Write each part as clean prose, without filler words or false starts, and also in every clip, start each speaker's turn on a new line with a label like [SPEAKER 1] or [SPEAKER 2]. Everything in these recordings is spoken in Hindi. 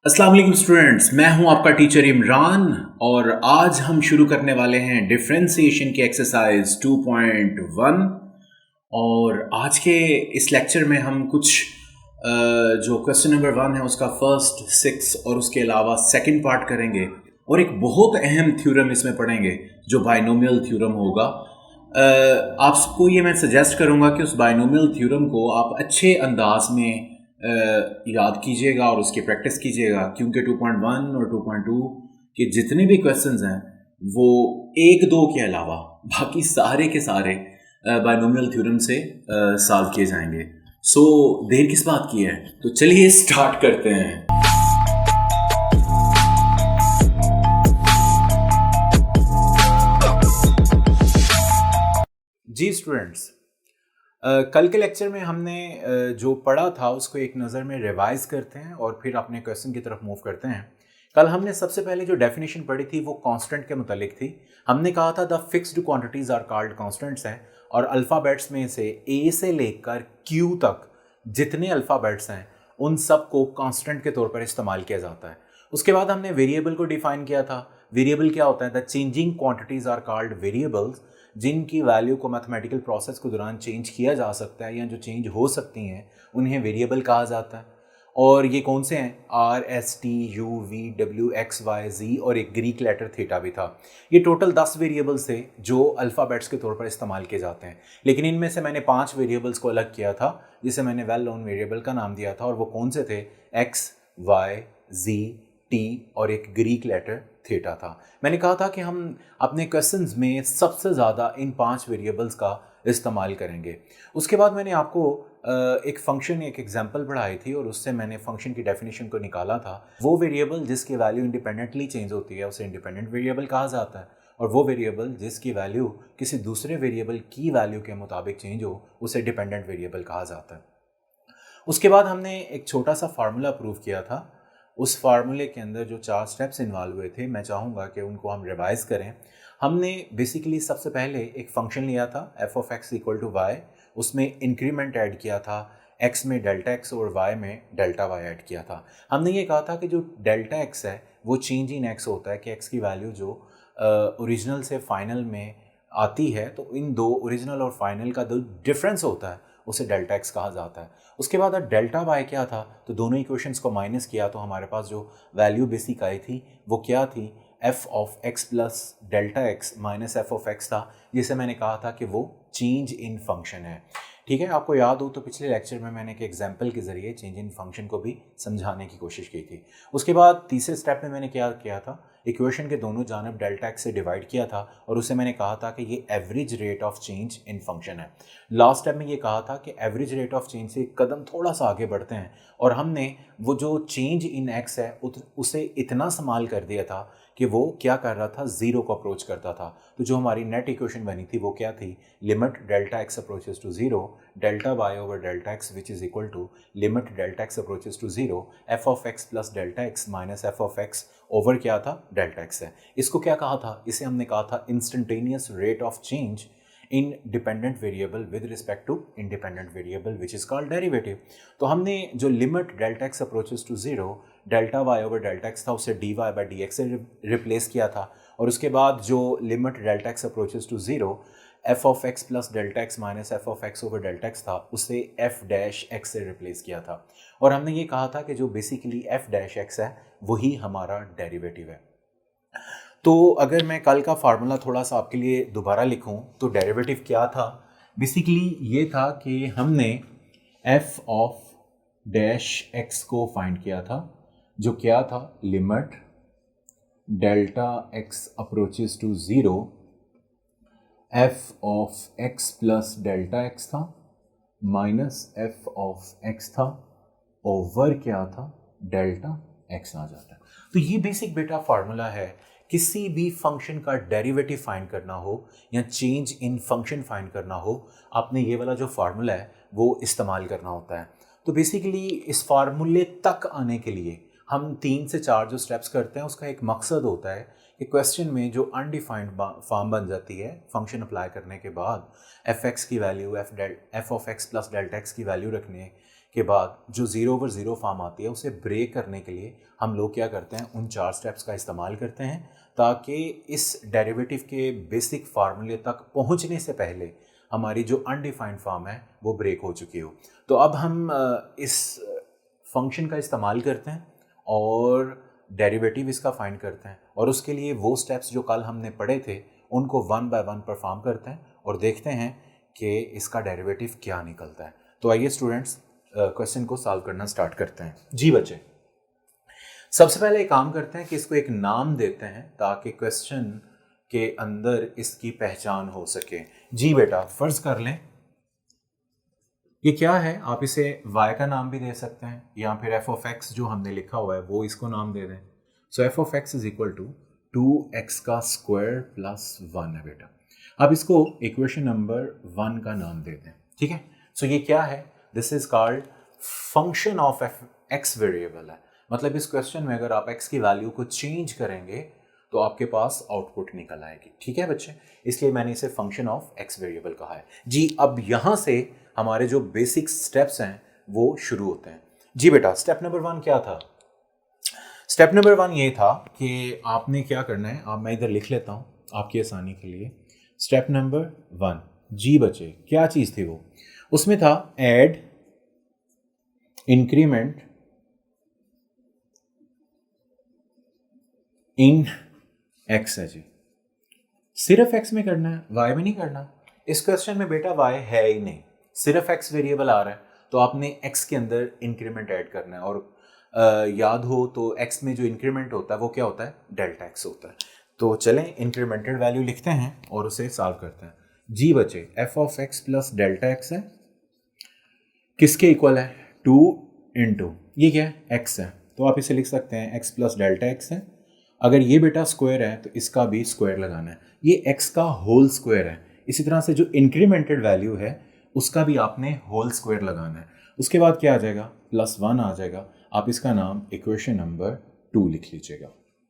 [SPEAKER 1] अस्सलाम वालेकुम स्टूडेंट्स, मैं हूं आपका टीचर इमरान और आज हम शुरू करने वाले हैं डिफरेंशिएशन की एक्सरसाइज 2.1। और आज के इस लेक्चर में हम कुछ जो क्वेश्चन नंबर 1 है उसका फर्स्ट 6 और उसके अलावा सेकंड पार्ट करेंगे और एक बहुत अहम थ्योरम इसमें पढ़ेंगे जो बाइनोमियल थ्योरम होगा। आपको ये मैं सजेस्ट करूंगा कि उस बाइनोमियल थ्योरम को आप अच्छे अंदाज में याद कीजिएगा और उसकी प्रैक्टिस कीजिएगा, क्योंकि 2.1 और 2.2 के जितने भी क्वेश्चंस हैं वो एक दो के अलावा बाकी सारे के सारे बाइनोमियल थ्योरम से सॉल्व किए जाएंगे। सो देर किस बात की है, तो चलिए स्टार्ट करते हैं। जी स्टूडेंट्स, कल के लेक्चर में हमने जो पढ़ा था उसको एक नज़र में रिवाइज करते हैं और फिर अपने क्वेश्चन की तरफ मूव करते हैं। कल हमने सबसे पहले जो डेफिनेशन पढ़ी थी वो कांस्टेंट के मुतालिक थी। हमने कहा था the fixed quantities are called constants हैं और अल्फ़ाबेट्स में से ए से लेकर क्यू तक जितने अल्फ़ाबेट्स हैं उन सब को कांस्टेंट के तौर पर इस्तेमाल किया जाता है। उसके बाद हमने वेरिएबल को डिफाइन किया था। वेरिएबल क्या होता है? The changing quantities are called variables, जिनकी वैल्यू को मैथमेटिकल प्रोसेस के दौरान चेंज किया जा सकता है या जो चेंज हो सकती हैं उन्हें वेरिएबल कहा जाता है। और ये कौन से हैं? R, S, T, U, V, W, X, Y, Z और एक ग्रीक लेटर थीटा भी था। ये टोटल 10 वेरिएबल्स थे जो अल्फ़ाबेट्स के तौर पर इस्तेमाल किए जाते हैं। लेकिन इनमें से मैंने 5 वेरिएबल्स को अलग किया था जिसे मैंने वेल नोन वेरिएबल का नाम दिया था, और वो कौन से थे? एक्स, वाई, जी, टी और एक ग्रीक लेटर थीटा था। मैंने कहा था कि हम अपने क्वेश्चंस में सबसे ज़्यादा इन 5 वेरिएबल्स का इस्तेमाल करेंगे। उसके बाद मैंने आपको एक फंक्शन, एक एग्जांपल पढ़ाई थी और उससे मैंने फंक्शन की डेफिनेशन को निकाला था। वो वेरिएबल जिसकी वैल्यू इंडिपेंडेंटली चेंज होती है उसे इंडिपेंडेंट वेरिएबल कहा जाता है, और वो वेरिएबल जिसकी वैल्यू किसी दूसरे वेरिएबल की वैल्यू के मुताबिक चेंज हो उसे डिपेंडेंट वेरिएबल कहा जाता है। उसके बाद हमने एक छोटा सा फार्मूला प्रूव किया था। उस फार्मूले के अंदर जो 4 स्टेप्स इन्वॉल्व हुए थे, मैं चाहूँगा कि उनको हम रिवाइज करें। हमने बेसिकली सबसे पहले एक फंक्शन लिया था F of X equal to Y, उसमें इंक्रीमेंट ऐड किया था, एक्स में डेल्टा एक्स और वाई में डेल्टा वाई ऐड किया था। हमने ये कहा था कि जो डेल्टा एक्स है वो चेंज इन एक्स होता है, कि एक्स की वैल्यू जो ओरिजिनल से फाइनल में आती है तो इन दो ओरिजिनल और फाइनल का जो डिफरेंस होता है उसे डेल्टा एक्स कहा जाता है। उसके बाद डेल्टा वाई क्या था, तो दोनों इक्वेशंस को माइनस किया तो हमारे पास जो वैल्यू बेसिक आई थी वो क्या थी? F of x plus delta X minus F of X था, जिसे मैंने कहा था कि वो चेंज इन फंक्शन है। ठीक है, आपको याद हो तो पिछले लेक्चर में मैंने एक एग्जाम्पल के जरिए चेंज इन फंक्शन को भी समझाने की कोशिश की थी। उसके बाद तीसरे स्टेप में मैंने क्या किया था? इक्वेशन के दोनों जानब डेल्टा एक्स से डिवाइड किया था और उसे मैंने कहा था कि ये average rate of change in function है। लास्ट स्टेप में ये कहा था कि एवरेज रेट ऑफ चेंज से कदम थोड़ा सा आगे बढ़ते हैं और हमने वो जो चेंज इन एक्स है उसे इतना संभाल कर दिया था कि वो क्या कर रहा था? ज़ीरो को अप्रोच करता था। तो जो हमारी नेट इक्वेशन बनी थी वो क्या थी? Limit delta x approaches to zero delta Y over delta X which is equal to limit delta x approaches to zero F of x plus delta X minus F of X over क्या था? डेल्टा एक्स है। इसको क्या कहा था? इसे हमने कहा था instantaneous rate of change in dependent variable with respect to independent variable which is called derivative. तो हमने जो limit delta x approaches to zero delta Y over delta X था उसे D Y by D X से रिप्लेस किया था, और उसके बाद जो limit delta x approaches to zero F of x plus delta X minus F of X over delta X था उसे एफ डैश एक्स से रिप्लेस किया था, और हमने ये कहा था कि जो बेसिकली एफ डैश एक्स है वही हमारा डेरिवेटिव है। तो अगर मैं कल का फार्मूला थोड़ा सा आपके लिए दोबारा लिखूं तो डेरिवेटिव क्या था? बेसिकली ये था कि हमने एफ ऑफ डैश एक्स को फाइंड किया था, जो क्या था? Limit delta x approaches to zero F of x plus delta X था माइनस एफ ऑफ एक्स था ओवर क्या था? डेल्टा एक्स आ जाता है। तो ये बेसिक बेटा फार्मूला है। किसी भी फंक्शन का डेरिवेटिव फाइंड करना हो या चेंज इन फंक्शन फाइंड करना हो, आपने ये वाला जो फार्मूला है वो इस्तेमाल करना होता है। तो बेसिकली इस फार्मूले तक आने के लिए हम 3 से 4 जो स्टेप्स करते हैं उसका एक मकसद होता है कि क्वेश्चन में जो अनडिफाइंड फॉर्म बन जाती है फंक्शन अप्लाई करने के बाद एफ एक्स की value F of x plus delta x की वैल्यू रखने के बाद जो 0/0 फॉर्म आती है उसे ब्रेक करने के लिए हम लोग क्या करते हैं, उन 4 स्टेप्स का इस्तेमाल करते हैं ताकि इस डेरिवेटिव के बेसिक फार्मूले तक पहुंचने से पहले हमारी जो अनडिफाइंड फॉर्म है वो ब्रेक हो चुकी हो। तो अब हम इस फंक्शन का इस्तेमाल करते हैं और डेरिवेटिव इसका फाइंड करते हैं, और उसके लिए वो स्टेप्स जो कल हमने पढ़े थे उनको 1 बाय 1 परफॉर्म करते हैं और देखते हैं कि इसका डेरिवेटिव क्या निकलता है। तो आइए स्टूडेंट्स क्वेश्चन को सॉल्व करना स्टार्ट करते हैं। जी बच्चे, सबसे पहले एक काम करते हैं कि इसको एक नाम देते हैं ताकि क्वेश्चन के अंदर इसकी पहचान हो सके। जी बेटा, फर्ज कर लें ये क्या है, आप इसे y का नाम भी दे सकते हैं या फिर f ऑफ x जो हमने लिखा हुआ है वो इसको नाम दे दें। So f of x is equal to 2x का स्क्वायर प्लस 1 है बेटा। अब इसको इक्वेशन नंबर 1 का नाम दे दें, ठीक है। सो ये क्या है, this is called function of x variable है। मतलब इस क्वेश्चन में अगर आप x की वैल्यू को चेंज करेंगे तो आपके पास आउटपुट निकल आएगी, ठीक है बच्चे। इसलिए मैंने इसे फंक्शन ऑफ x वेरिएबल कहा है। जी, अब यहाँ से हमारे जो बेसिक स्टेप्स हैं वो शुरू होते हैं। जी बेटा, स्टेप नंबर 1 क्या था? स्टेप नंबर 1 ये था कि आपने क्या करना है, आप मैं इधर लिख लेता हूँ आपकी आसानी के लिए। स्टेप नंबर 1, जी बच्चे, क्या चीज़ थी वो? उसमें था ऐड इंक्रीमेंट इन x है जी। सिर्फ x में करना है, y में नहीं करना। इस क्वेश्चन में बेटा y है ही नहीं, सिर्फ x वेरिएबल आ रहा है, तो आपने x के अंदर इंक्रीमेंट ऐड करना है। और याद हो तो x में जो इंक्रीमेंट होता है वो क्या होता है, डेल्टा x होता है। तो चलें इंक्रीमेंटेड वैल्यू लिखते हैं और उसे सॉल्व करते हैं। जी बच्चे, f of x plus delta x है, किसके इक्वल है, 2 इंटू ये क्या है, x है, तो आप इसे लिख सकते हैं x प्लस डेल्टा x है। अगर ये बेटा स्क्वायर है तो इसका भी स्क्वायर लगाना है, ये x का होल स्क्वायर है। इसी तरह से जो इंक्रीमेंटेड वैल्यू है उसका भी आपने होल स्क्वायर लगाना है। उसके बाद क्या आ जाएगा, +1 आ जाएगा। आप इसका नाम इक्वेशन नंबर 2 लिख लीजिएगा,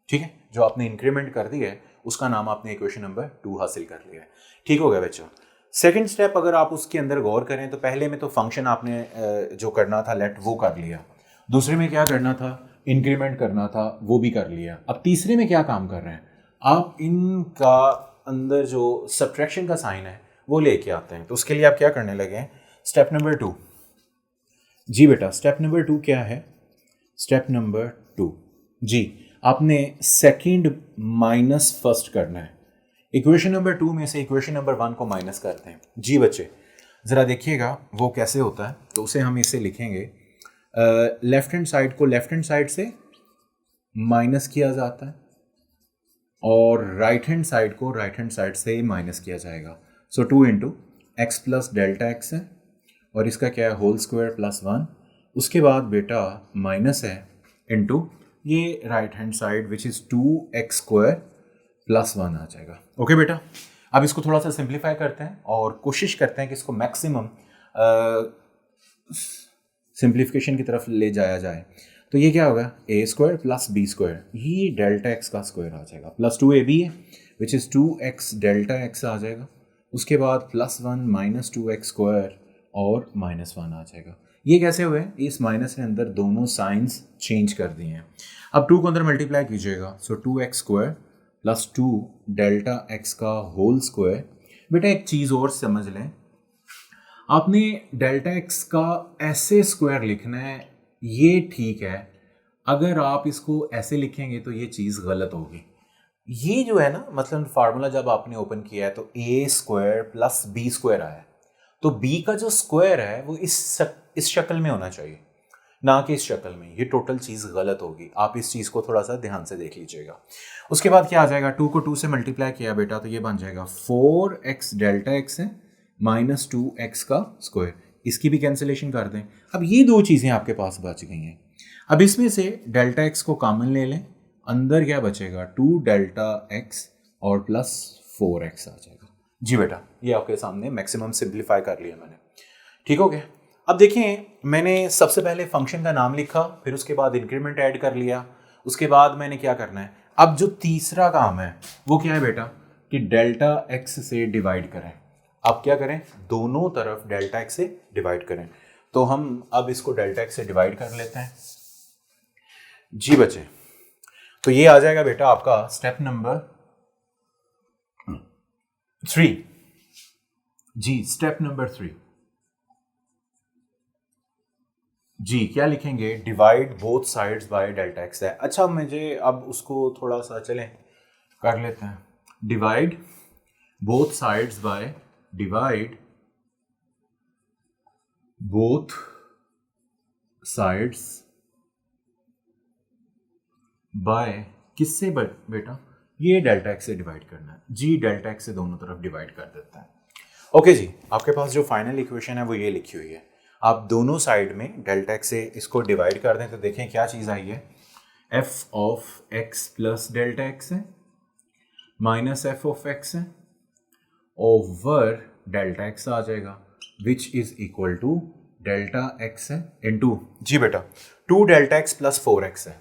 [SPEAKER 1] ठीक है। जो आपने इंक्रीमेंट कर दी है उसका नाम आपने इक्वेशन नंबर 2 हासिल कर लिया है, ठीक हो गया बच्चों। सेकेंड स्टेप अगर आप उसके अंदर गौर करें तो पहले में तो फंक्शन आपने जो करना था लेट वो कर लिया, दूसरे में क्या करना था, इंक्रीमेंट करना था, वो भी कर लिया। अब तीसरे में क्या काम कर रहे हैं, आप इनका अंदर जो सब्ट्रैक्शन का साइन है वो लेके आते हैं। तो उसके लिए आप क्या करने लगे हैं, स्टेप नंबर 2। जी बेटा, स्टेप नंबर 2 क्या है, स्टेप नंबर 2 जी, आपने सेकंड माइनस फर्स्ट करना है। इक्वेशन नंबर 2 में से इक्वेशन नंबर 1 को माइनस करते हैं। जी बच्चे, ज़रा देखिएगा वो कैसे होता है। तो उसे हम इसे लिखेंगे, लेफ्ट हैंड साइड को लेफ्ट हैंड साइड से माइनस किया जाता है और राइट हैंड साइड को राइट हैंड साइड से माइनस किया जाएगा। सो 2 into X plus delta x है और इसका क्या है, होल स्क्वायर +1। उसके बाद बेटा माइनस है इंटू ये right hand side which is 2x square +1 आ जाएगा। ओके बेटा, अब इसको थोड़ा सा सिंप्लीफाई करते हैं और कोशिश करते हैं कि इसको मैक्सिमम सिंप्लीफिकेशन की तरफ ले जाया जाए। तो ये क्या होगा, a square plus b square, ये डेल्टा x का स्क्वायर आ जाएगा, +2ab है which is 2x delta x आ जाएगा। उसके बाद +1 माइनस 2x स्क्वायर और -1 आ जाएगा। ये कैसे हुए, इस माइनस के अंदर दोनों साइंस चेंज कर दिए हैं। अब 2 को अंदर मल्टीप्लाई कीजिएगा, सो 2x स्क्वायर +2 डेल्टा x का होल स्क्वायर। बेटा एक चीज़ और समझ लें, आपने डेल्टा x का ऐसे स्क्वायर लिखना है, ये ठीक है। अगर आप इसको ऐसे लिखेंगे तो ये चीज़ गलत होगी। ये जो है ना, मतलब फार्मूला जब आपने ओपन किया है तो a square plus b square आया है, तो b का जो स्क्वायर है वो इस शक्ल में होना चाहिए, ना कि इस शक्ल में। ये टोटल चीज़ गलत होगी, आप इस चीज़ को थोड़ा सा ध्यान से देख लीजिएगा। उसके बाद क्या आ जाएगा, 2 को 2 से मल्टीप्लाई किया बेटा तो ये बन जाएगा 4x डेल्टा x है माइनस 2x का स्क्वायर, इसकी भी कैंसिलेशन कर दें। अब ये दो चीज़ें आपके पास बच गई हैं। अब इसमें से डेल्टा x को कॉमन ले लें, अंदर क्या बचेगा, 2 डेल्टा x और +4x आ जाएगा। जी बेटा, ये आपके सामने मैक्सिमम सिंप्लीफाई कर लिया मैंने, ठीक हो गया। अब देखिए, मैंने सबसे पहले फंक्शन का नाम लिखा, फिर उसके बाद इंक्रीमेंट ऐड कर लिया। उसके बाद मैंने क्या करना है, अब जो तीसरा काम है वो क्या है बेटा, कि डेल्टा x से डिवाइड करें। अब क्या करें, दोनों तरफ डेल्टा x से डिवाइड करें। तो हम अब इसको डेल्टा एक्स से डिवाइड कर लेते हैं। जी बच्चे, तो ये आ जाएगा बेटा आपका स्टेप नंबर 3। जी स्टेप नंबर 3 जी क्या लिखेंगे, divide both sides by delta x है। अच्छा मुझे अब उसको थोड़ा सा चलें कर लेते हैं। Divide both sides bye, divide both sides bye किससे बेटा, ये डेल्टा एक्स से डिवाइड करना है। जी डेल्टा एक्स से दोनों तरफ डिवाइड कर देता है। ओके जी, आपके पास जो फाइनल इक्वेशन है वो ये लिखी हुई है। आप दोनों साइड में डेल्टा एक्स से इसको डिवाइड कर दें तो देखें क्या चीज़ आई है, F of x plus delta x है माइनस एफ ऑफ एक्स है ओवर डेल्टा एक्स आ जाएगा, which is equal to delta x है इनटू, जी बेटा 2 डेल्टा एक्स प्लस 4x है,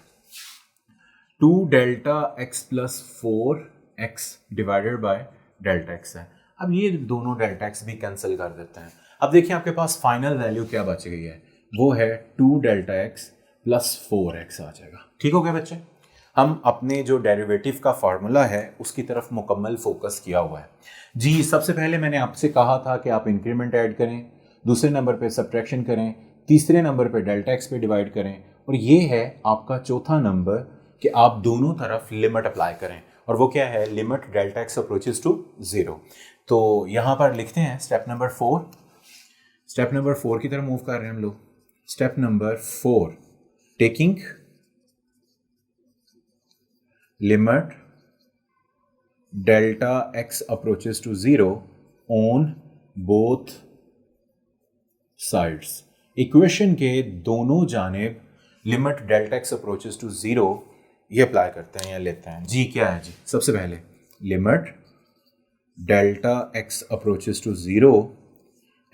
[SPEAKER 1] 2 delta X plus 4x divided by delta x है। अब ये दोनों डेल्टा एक्स भी कैंसिल कर देते हैं। अब देखिए आपके पास फाइनल वैल्यू क्या बच गई है, वो है 2 डेल्टा एक्स प्लस 4x आ जाएगा। ठीक हो गया बच्चे, हम अपने जो डेरिवेटिव का फार्मूला है उसकी तरफ मुकम्मल फोकस किया हुआ है। जी सबसे पहले मैंने आपसे कहा था कि आप इंक्रीमेंट ऐड करें, दूसरे नंबर पे सब्ट्रैक्शन करें, तीसरे नंबर पे डेल्टा एक्स पे डिवाइड करें, और ये है आपका चौथा नंबर कि आप दोनों तरफ लिमिट अप्लाई करें, और वो क्या है, limit delta x approaches to 0। तो यहाँ पर लिखते हैं स्टेप नंबर 4, स्टेप नंबर 4 की तरफ मूव कर रहे हैं हम लोग। Step number 4, taking limit delta x approaches to 0 on both sides. Equation के दोनों जानिब limit delta x approaches to 0 ये अप्लाई करते हैं या लेते हैं। जी क्या है जी, सबसे पहले limit delta x approaches to 0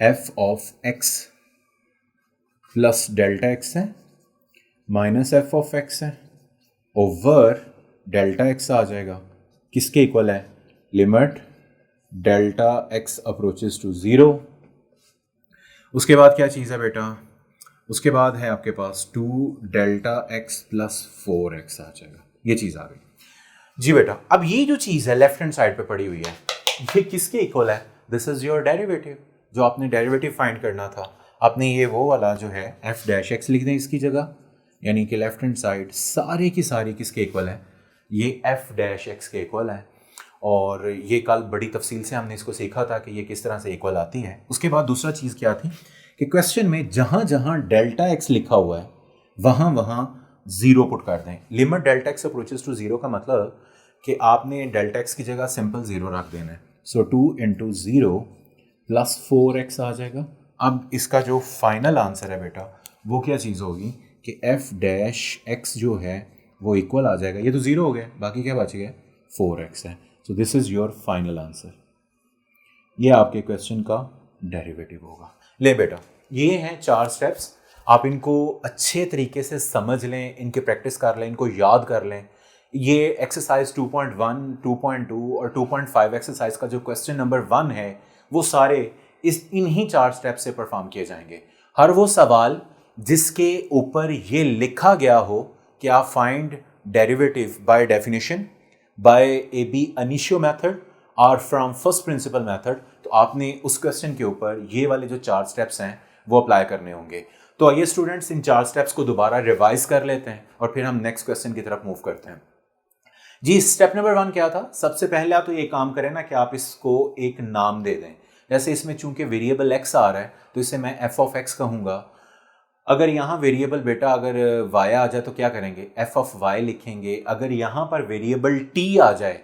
[SPEAKER 1] F of x plus delta x है माइनस एफ ऑफ एक्स है ओवर डेल्टा एक्स आ जाएगा, किसके इक्वल है, limit delta x approaches to 0। उसके बाद क्या चीज़ है बेटा, उसके बाद है आपके पास 2 डेल्टा एक्स प्लस 4x आ जाएगा, ये चीज़ आ गई। जी बेटा अब ये जो चीज़ है लेफ्ट हैंड साइड पे पड़ी हुई है, ये किसके इक्वल है, दिस इज योर डेरिवेटिव। जो आपने डेरिवेटिव फाइंड करना था, आपने ये वो वाला जो है एफ डैश एक्स लिख दें इसकी जगह, यानी कि लेफ्ट हैंड साइड सारी की सारी किसके इक्वल है, ये एफ डैश एक्स के इक्वल है। और ये कल बड़ी तफसील से हमने इसको सीखा था कि ये किस तरह से इक्वल आती है। उसके बाद दूसरा चीज़ क्या थी कि क्वेश्चन में जहाँ जहाँ डेल्टा एक्स लिखा हुआ है वहाँ वहाँ 0 पुट कर दें। Limit delta x approaches to 0 का मतलब कि आपने डेल्टा एक्स की जगह सिंपल 0 रख देना है। सो 2 इंटू 0 प्लस 4x आ जाएगा। अब इसका जो फाइनल आंसर है बेटा वो क्या चीज़ होगी कि एफ डैश एक्स जो है वो इक्वल आ जाएगा, ये तो 0 हो गया, बाकी क्या बच गया 4x है। So this is your final answer, ये आपके क्वेश्चन का डेरिवेटिव होगा। ले बेटा ये हैं 4 स्टेप्स, आप इनको अच्छे तरीके से समझ लें, इनके प्रैक्टिस कर लें, इनको याद कर लें। ये एक्सरसाइज 2.1, 2.2 और 2.5 एक्सरसाइज का जो क्वेश्चन नंबर 1 है वो सारे इन्हीं 4 स्टेप से परफॉर्म किए जाएंगे। हर वो सवाल जिसके ऊपर ये लिखा गया हो कि आप find derivative by definition, by ab initio method और फ्रॉम फर्स्ट प्रिंसिपल मेथड, तो आपने उस क्वेश्चन के ऊपर ये वाले जो 4 स्टेप्स हैं वो अप्लाई करने होंगे। तो आइए स्टूडेंट्स इन 4 स्टेप्स को दोबारा रिवाइज कर लेते हैं और फिर हम नेक्स्ट क्वेश्चन की तरफ मूव करते हैं। जी स्टेप नंबर 1 क्या था, सबसे पहले तो ये काम करें ना कि आप इसको एक नाम दे दें। जैसे इसमें चूंकि वेरिएबल एक्स आ रहा है तो इसे मैं एफ ऑफ एक्स कहूँगा। अगर यहाँ वेरिएबल बेटा अगर वाई आ जाए तो क्या करेंगे, एफ ऑफ वाई लिखेंगे। अगर यहाँ पर वेरिएबल टी आ जाए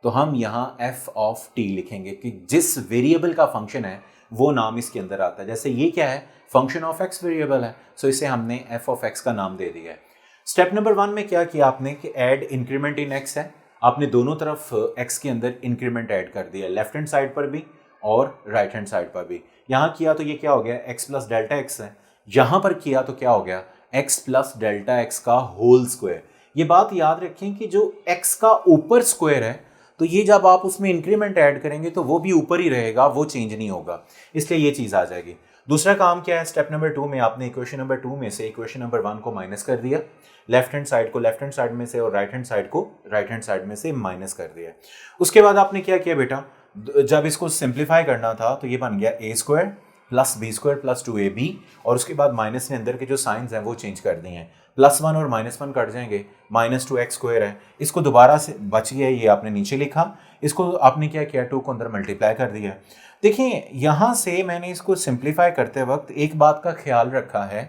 [SPEAKER 1] तो हम यहाँ एफ ऑफ टी लिखेंगे कि जिस वेरिएबल का फंक्शन है वो नाम इसके अंदर आता है। जैसे ये क्या है, फंक्शन ऑफ एक्स वेरिएबल है, सो इसे हमने एफ ऑफ एक्स का नाम दे दिया है। स्टेप नंबर 1 में क्या किया आपने कि ऐड इंक्रीमेंट इन एक्स है, आपने दोनों तरफ एक्स के अंदर इंक्रीमेंट ऐड कर दिया, लेफ्ट हैंड साइड पर भी और राइट हैंड साइड पर भी। यहाँ किया तो ये क्या हो गया, एक्स प्लस डेल्टा एक्स है। यहाँ पर किया तो क्या हो गया, एक्स प्लस डेल्टा एक्स का होल स्क्वायर। ये बात याद रखें कि जो एक्स का ऊपर स्क्वायर है तो ये जब आप उसमें इंक्रीमेंट ऐड करेंगे तो वो भी ऊपर ही रहेगा, वो चेंज नहीं होगा, इसलिए ये चीज़ आ जाएगी। दूसरा काम क्या है, स्टेप नंबर 2 में आपने इक्वेशन नंबर 2 में से इक्वेशन नंबर 1 को माइनस कर दिया, लेफ्ट हैंड साइड को लेफ्ट हैंड साइड में से और राइट हैंड साइड को राइट हैंड साइड में से माइनस कर दिया। उसके बाद आपने क्या किया बेटा, जब इसको सिंप्लीफाई करना था तो ये बन गया A square plus B square plus 2ab, और उसके बाद माइनस ने अंदर के जो साइंस हैं वो चेंज कर दिए हैं, +1 और -1 कट जाएंगे, -2x स्क्वायर है, इसको दोबारा से बच गया, ये आपने नीचे लिखा, इसको आपने क्या किया 2 को अंदर मल्टीप्लाई कर दिया। देखिए यहाँ से मैंने इसको सिंप्लीफाई करते वक्त एक बात का ख्याल रखा है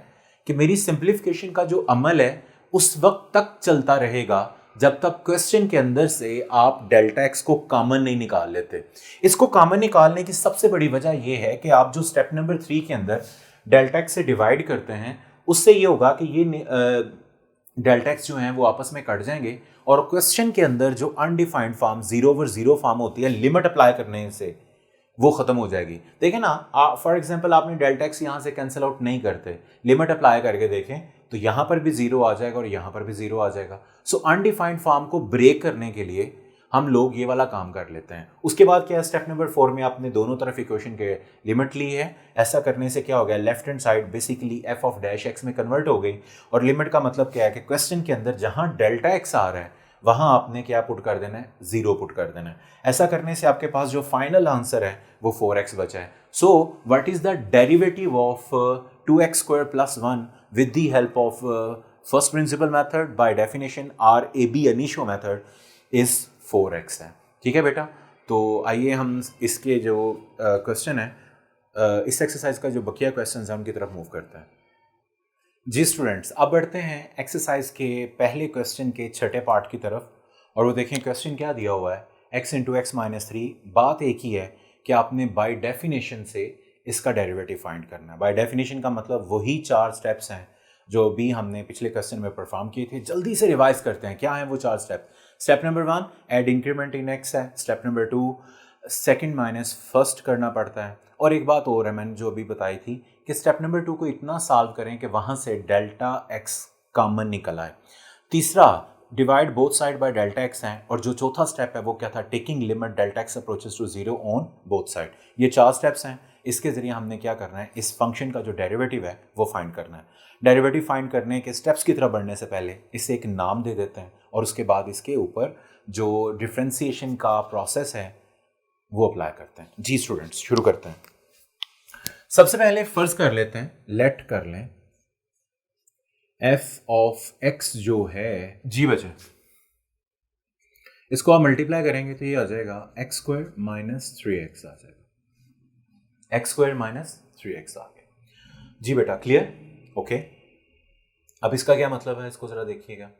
[SPEAKER 1] कि मेरी सिंप्लीफिकेशन का जो अमल है उस वक्त तक चलता रहेगा जब तक क्वेश्चन के अंदर से आप डेल्टा एक्स को कॉमन नहीं निकाल लेते। इसको कॉमन निकालने की सबसे बड़ी वजह यह है कि आप जो स्टेप नंबर 3 के अंदर डेल्टा एक्स से डिवाइड करते हैं उससे ये होगा कि ये डेल्टा एक्स जो हैं वो आपस में कट जाएंगे और क्वेश्चन के अंदर जो अनडिफाइंड फॉर्म 0/0 फॉर्म होती है लिमिट अप्लाई करने से वो खत्म हो जाएगी। देखें ना, फॉर एग्जांपल आपने डेल्टा एक्स यहाँ से कैंसिल आउट नहीं करते, लिमिट अप्लाई करके देखें तो यहाँ पर भी 0 आ जाएगा और यहाँ पर भी 0 आ जाएगा। सो अनडिफाइंड फॉर्म को ब्रेक करने के लिए हम लोग ये वाला काम कर लेते हैं। उसके बाद क्या है, स्टेप नंबर 4 में आपने दोनों तरफ इक्वेशन के लिमिट ली है। ऐसा करने से क्या हो गया, left hand side basically f of dash x में कन्वर्ट हो गई, और लिमिट का मतलब क्या है कि क्वेश्चन के अंदर जहां डेल्टा x आ रहा है वहां आपने क्या पुट कर देना है, 0 पुट कर देना है। ऐसा करने से आपके पास जो फाइनल आंसर है वो 4x बचा है। So what is the derivative of 2x square plus 1 with the help of first principle method by definition RAB initio method is 4x है। ठीक है बेटा, तो आइए हम इसके जो क्वेश्चन है, इस एक्सरसाइज का जो बकिया क्वेश्चन है उनकी तरफ मूव करते हैं। जी स्टूडेंट्स, अब बढ़ते हैं एक्सरसाइज के पहले क्वेश्चन के छठे पार्ट की तरफ, और वो देखें क्वेश्चन क्या दिया हुआ है, x इंटू एक्स माइनस 3। बात एक ही है कि आपने बाय डेफिनेशन से इसका डेरिवेटिव फाइंड करना है। बाय डेफिनेशन का मतलब वही 4 स्टेप्स हैं जो भी हमने पिछले क्वेश्चन में परफॉर्म किए थे। जल्दी से रिवाइज करते हैं, क्या है वो 4 step. Step number 1 add increment in X है। Step number 2 second minus first करना पड़ता है। और एक बात और है, मैंने जो अभी बताई थी कि स्टेप नंबर 2 को इतना सॉल्व करें कि वहाँ से डेल्टा एक्स कॉमन निकल आए। तीसरा, divide both side by delta x है। और जो चौथा स्टेप है वो क्या था, taking limit delta x approaches to 0 on both side. ये 4 स्टेप्स हैं। इसके जरिए हमने क्या करना है, इस फंक्शन का जो डेरिवेटिव है वो फाइंड करना है। डेरिवेटिव फाइंड करने के स्टेप्स की तरफ बढ़ने से पहले इसे एक नाम दे देते हैं और उसके बाद इसके ऊपर जो डिफ्रेंसिएशन का प्रोसेस है वो अप्लाई करते हैं। जी स्टूडेंट्स, शुरू करते हैं। सबसे पहले फर्ज कर लेते हैं, लेट कर लें f ऑफ x जो है, जी बच्चे, इसको आप मल्टीप्लाई करेंगे तो ये आ जाएगा x स्क्वायर माइनस 3x आ जाएगा। x स्क्वायर माइनस 3x आ गया। जी बेटा, क्लियर, ओके। अब इसका क्या मतलब है, इसको जरा देखिएगा।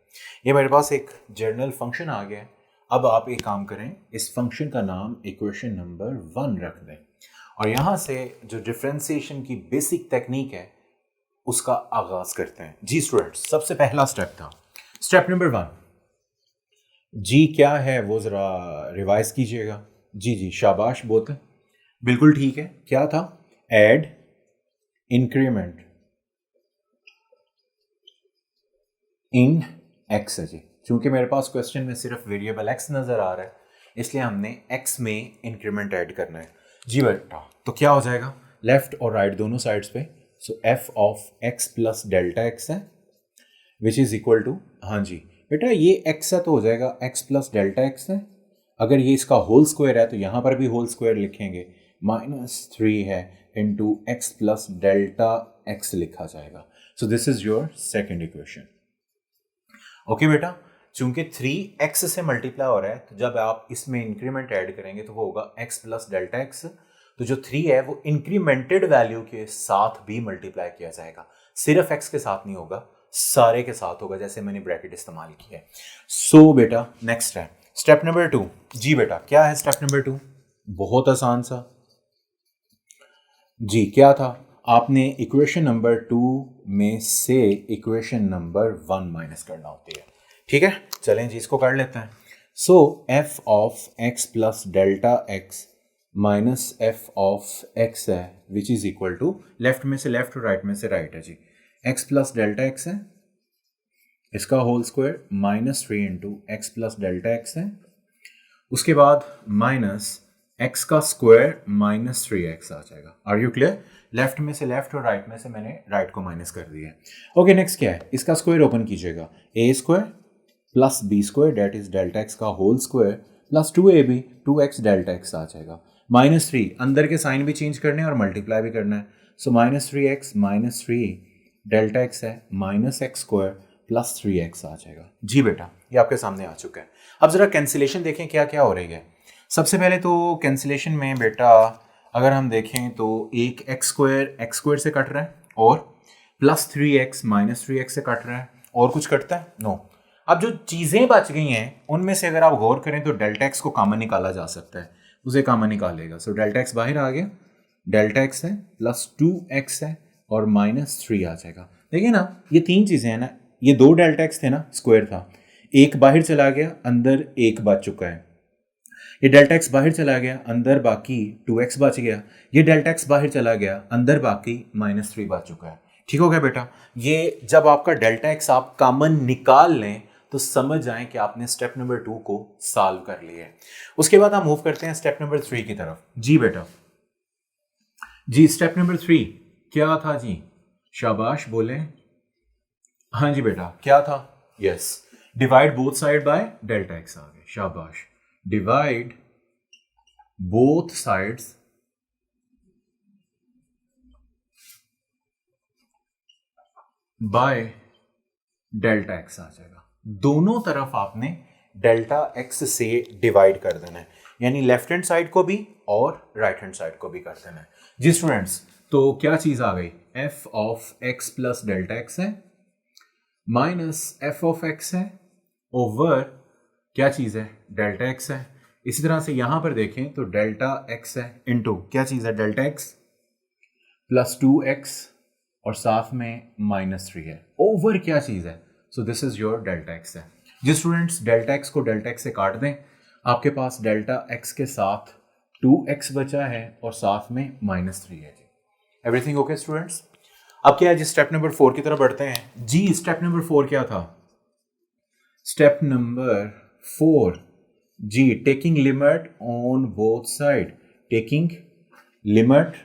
[SPEAKER 1] ये मेरे पास एक जर्नल फंक्शन आ गया है। अब आप एक काम करें, इस फंक्शन का नाम इक्वेशन नंबर 1 रख दें और यहाँ से जो डिफरेंशिएशन की बेसिक टेक्निक है उसका आगाज करते हैं। जी स्टूडेंट्स, सबसे पहला स्टेप था स्टेप नंबर 1। जी क्या है वो जरा रिवाइज कीजिएगा। जी जी शाबाश, बोलते बिल्कुल ठीक है। क्या था, ऐड इंक्रीमेंट इन एक्स है जी। चूंकि मेरे पास क्वेश्चन में सिर्फ वेरिएबल एक्स नजर आ रहा है इसलिए हमने एक्स में इंक्रीमेंट ऐड करना है। जी बेटा, तो क्या हो जाएगा, लेफ्ट और राइट दोनों साइड्स पे, so F of x plus delta x है विच इज इक्वल टू, हाँ जी बेटा ये एक्स है तो हो जाएगा एक्स प्लस डेल्टा एक्स है। अगर ये इसका होल स्क्वायर है तो यहाँ पर भी होल स्क्वायर लिखेंगे, -3 है into X plus delta x लिखा जाएगा। So this is your second equation. Okay बेटा, चूंकि 3x से मल्टीप्लाई हो रहा है तो जब आप इसमें इंक्रीमेंट ऐड करेंगे तो वो होगा x प्लस डेल्टा एक्स। तो जो 3 है वो इंक्रीमेंटेड वैल्यू के साथ भी मल्टीप्लाई किया जाएगा, सिर्फ x के साथ नहीं होगा, सारे के साथ होगा, जैसे मैंने ब्रैकेट इस्तेमाल किया है। सो बेटा नेक्स्ट है स्टेप नंबर 2। जी बेटा, क्या है स्टेप नंबर 2, बहुत आसान सा। जी क्या था, आपने इक्वेशन नंबर 2 में से इक्वेशन नंबर 1 माइनस करना होती है। ठीक है, चलें जी इसको कर लेते हैं। So f of x plus delta X minus f of x है which is equal to, left में से लेफ्ट और राइट में से राइट है जी, x प्लस डेल्टा एक्स है, इसका whole square -3 into X plus delta x है। उसके बाद माइनस एक्स का स्क्वायर माइनस 3x आ जाएगा। Are you clear? लेफ्ट में से लेफ्ट और राइट में से मैंने राइट को माइनस कर दिया है। ओके, नेक्स्ट क्या है? इसका स्क्वायर ओपन कीजिएगा, A square plus B square that is delta X का whole square plus 2ab 2x delta x आ जाएगा। -3 अंदर के साइन भी चेंज करने हैं और मल्टीप्लाई भी करना है। सो -3x -3 डेल्टा एक्स है minus x square plus 3x आ जाएगा। जी बेटा, ये आपके सामने आ चुका है। अब जरा कैंसिलेशन देखें क्या क्या हो रही है। सबसे पहले तो कैंसिलेशन में बेटा अगर हम देखें तो एक एक्स स्क्वायर से कट रहा है और प्लस 3x माइनस 3x से कट रहा है, और कुछ कटता है? नो। अब जो चीज़ें बच गई हैं उनमें से अगर आप गौर करें तो डेल्टा एक्स को कॉमन निकाला जा सकता है, उसे कॉमन निकालेगा। सो डेल्टा एक्स बाहर आ गया, डेल्टा एक्स है प्लस 2x है और -3 आ जाएगा। देखिए ना, ये तीन चीज़ें हैं ना, ये दो डेल्टा एक्स थे ना, स्क्वायर था, एक बाहर चला गया, अंदर एक बच चुका है। ये डेल्टा एक्स बाहर चला गया, अंदर बाकी 2x बच गया। ये डेल्टा एक्स बाहर चला गया, अंदर बाकी -3 बच चुका है। ठीक हो गया बेटा? ये जब आपका डेल्टा एक्स आप कॉमन निकाल लें तो समझ जाएं कि आपने स्टेप नंबर 2 को सॉल्व कर लिया है। उसके बाद हम मूव करते हैं स्टेप नंबर 3 की तरफ। जी बेटा, जी स्टेप नंबर 3 क्या था जी? शाबाश बोले। हाँ जी बेटा, क्या था? Yes, divide both side by delta x आ गए। शाबाश, divide both sides by delta x आ जाएगा। दोनों तरफ आपने डेल्टा एक्स से डिवाइड कर देना है, यानी लेफ्ट हैंड साइड को भी और राइट हैंड साइड को भी कर देना है। जी स्टूडेंट्स, तो क्या चीज आ गई? F of x plus delta x है माइनस एफ ऑफ एक्स है ओवर क्या चीज है? डेल्टा एक्स है। इसी तरह से यहां पर देखें तो डेल्टा एक्स है इनटू क्या चीज है? डेल्टा एक्स प्लस 2x और साथ में -3 है ओवर क्या चीज है? सो this is your delta x है। जी स्टूडेंट्स, डेल्टा एक्स को डेल्टा एक्स से काट दें, आपके पास डेल्टा एक्स के साथ 2x बचा है और साथ में -3 है। जी एवरीथिंग ओके स्टूडेंट्स? अब क्या है जी? स्टेप नंबर 4 की तरफ बढ़ते हैं। जी स्टेप नंबर 4 क्या था? स्टेप नंबर 4 जी, taking limit on both side. Taking limit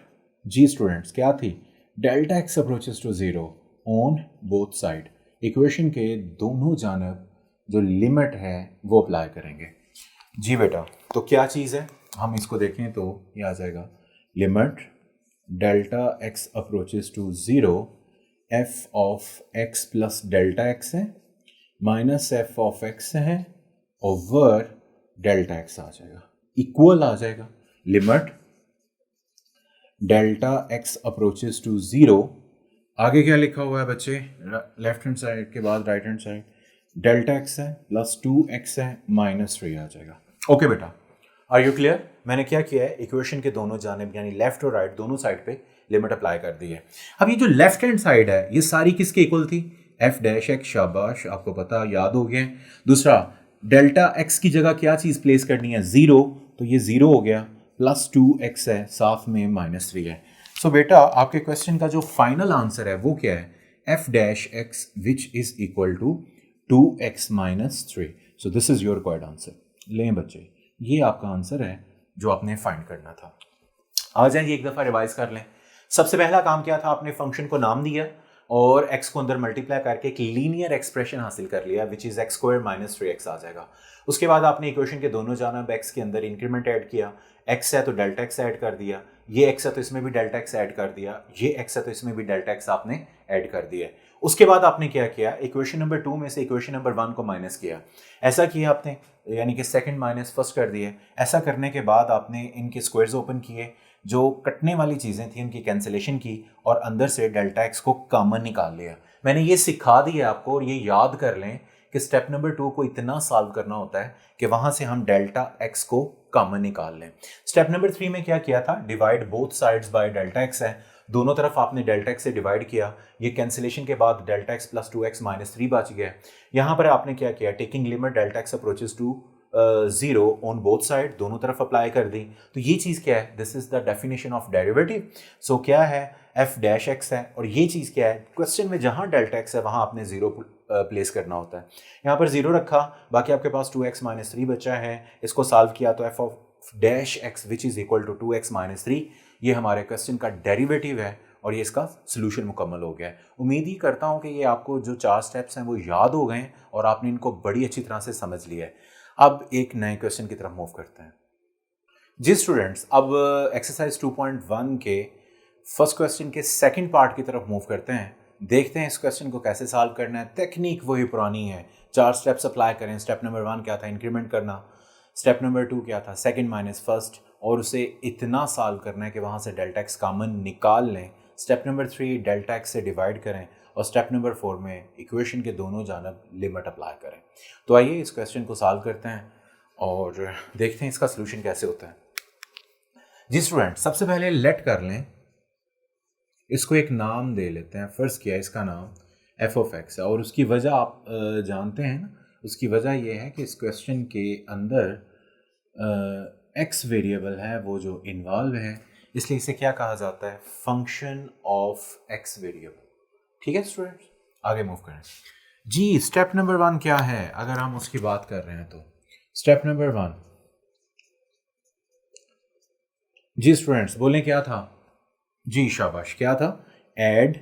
[SPEAKER 1] जी स्टूडेंट्स क्या थी? Delta x approaches to 0 on both side. Equation के दोनों जानब जो लिमिट है वो अप्लाई करेंगे। जी बेटा, तो क्या चीज़ है? हम इसको देखें तो ये आ जाएगा limit delta x approaches to 0 F of x plus delta x है माइनस एफ ऑफ एक्स है ओवर डेल्टा एक्स आ जाएगा, इक्वल आ जाएगा limit delta x approaches to 0। आगे क्या लिखा हुआ है बच्चे? लेफ्ट हैंड साइड के बाद right hand side delta x है प्लस 2x है -3 आ जाएगा। ओके बेटा, आर यू क्लियर? मैंने क्या किया है? इक्वेशन के दोनों जानिब यानी लेफ्ट और राइट दोनों साइड पे लिमिट अप्लाई कर दी है। अब ये जो लेफ्ट हैंड साइड है ये सारी किसके इक्वल थी? F dash x. शाबाश, आपको पता याद हो गया। दूसरा, डेल्टा एक्स की जगह क्या चीज़ प्लेस करनी है? 0, तो ये 0 हो गया, प्लस 2x है, साथ में -3 है। सो बेटा, आपके क्वेश्चन का जो फाइनल आंसर है वो क्या है? F dash x which is equal to 2x -3। So this is your required answer. लें बच्चे, ये आपका आंसर है जो आपने फाइंड करना था। आ जाइए एक दफ़ा रिवाइज कर लें। सबसे पहला काम क्या था? आपने फंक्शन को नाम दिया और x को अंदर मल्टीप्लाई करके एक लीनियर एक्सप्रेशन हासिल कर लिया which is x square -3x आ जाएगा। उसके बाद आपने इक्वेशन के दोनों जानब x के अंदर इंक्रीमेंट ऐड किया, x है तो डेल्टा एक्स ऐड कर दिया, ये x है तो इसमें भी डेल्टा एक्स ऐड कर दिया, ये x है तो इसमें भी डेल्टा एक्स आपने ऐड कर दिया। उसके बाद आपने क्या किया? इक्वेशन नंबर 2 में से इक्वेशन नंबर 1 को माइनस किया। ऐसा किया आपने, यानी कि सेकंड माइनस फर्स्ट कर दिए। ऐसा करने के बाद आपने इनके स्क्वायर्स ओपन किए, जो कटने वाली चीज़ें थी उनकी कैंसिलेशन की और अंदर से डेल्टा एक्स को कॉमन निकाल लिया। मैंने ये सिखा दिया आपको, और ये याद कर लें कि स्टेप नंबर 2 को इतना सॉल्व करना होता है कि वहाँ से हम डेल्टा एक्स को कॉमन निकाल लें। स्टेप नंबर 3 में क्या किया था? Divide both sides by delta x है, दोनों तरफ आपने डेल्टा एक्स से डिवाइड किया। ये कैंसिलेशन के बाद डेल्टा एक्स प्लस 2x -3 बच गया। यहाँ पर आपने क्या किया? Taking limit delta x approaches to 0 on both side, दोनों तरफ अप्लाई कर दी। तो ये चीज़ क्या है? This is the definition of derivative. So क्या है? एफ डैश एक्स है, और ये चीज़ क्या है? क्वेश्चन में जहाँ डेल्टा एक्स है वहाँ आपने 0 प्लेस करना होता है। यहाँ पर 0 रखा, बाकी आपके पास 2x -3 बचा है। इसको सॉल्व किया तो f of dash x which is equal to 2x minus 3, ये हमारे क्वेश्चन का डेरिवेटिव है और ये इसका सोल्यूशन मुकम्मल हो गया है। उम्मीद ही करता हूँ कि ये आपको जो 4 स्टेप्स हैं वो याद हो गए हैं और आपने इनको बड़ी अच्छी तरह से समझ लिया है। अब एक नए क्वेश्चन की तरफ मूव करते हैं। जी स्टूडेंट्स, अब एक्सरसाइज 2.1 के फर्स्ट क्वेश्चन के सेकंड पार्ट की तरफ मूव करते हैं। देखते हैं इस क्वेश्चन को कैसे सॉल्व करना है। टेक्निक वही पुरानी है, 4 स्टेप्स अप्लाई करें। स्टेप नंबर 1 क्या था, इंक्रीमेंट करना। स्टेप नंबर 2 क्या था, सेकंड माइनस फर्स्ट, और उसे इतना सॉल्व करना है कि वहाँ से डेल्टा एक्स कॉमन निकाल लें। स्टेप नंबर 3 डेल्टा एक्स से डिवाइड करें और स्टेप नंबर 4 में इक्वेशन के दोनों जानब लिमिट अप्लाई करें। तो आइए इस क्वेश्चन को सॉल्व करते हैं और देखते हैं इसका सोल्यूशन कैसे होता है। जी स्टूडेंट, सबसे पहले लेट कर लें, इसको एक नाम दे लेते हैं। फर्स्ट किया इसका नाम एफ ऑफ एक्स है और उसकी वजह आप जानते हैं ना। उसकी वजह यह है कि इस क्वेश्चन के अंदर एक्स वेरिएबल है वो जो इन्वॉल्व है, इसलिए इसे क्या कहा जाता है, फंक्शन ऑफ एक्स वेरिएबल। ठीक है स्टूडेंट, आगे मूव करें। जी स्टेप नंबर 1 क्या है, अगर हम उसकी बात कर रहे हैं तो स्टेप नंबर 1, जी स्टूडेंट्स बोलें क्या था, जी शाबाश, क्या था, ऐड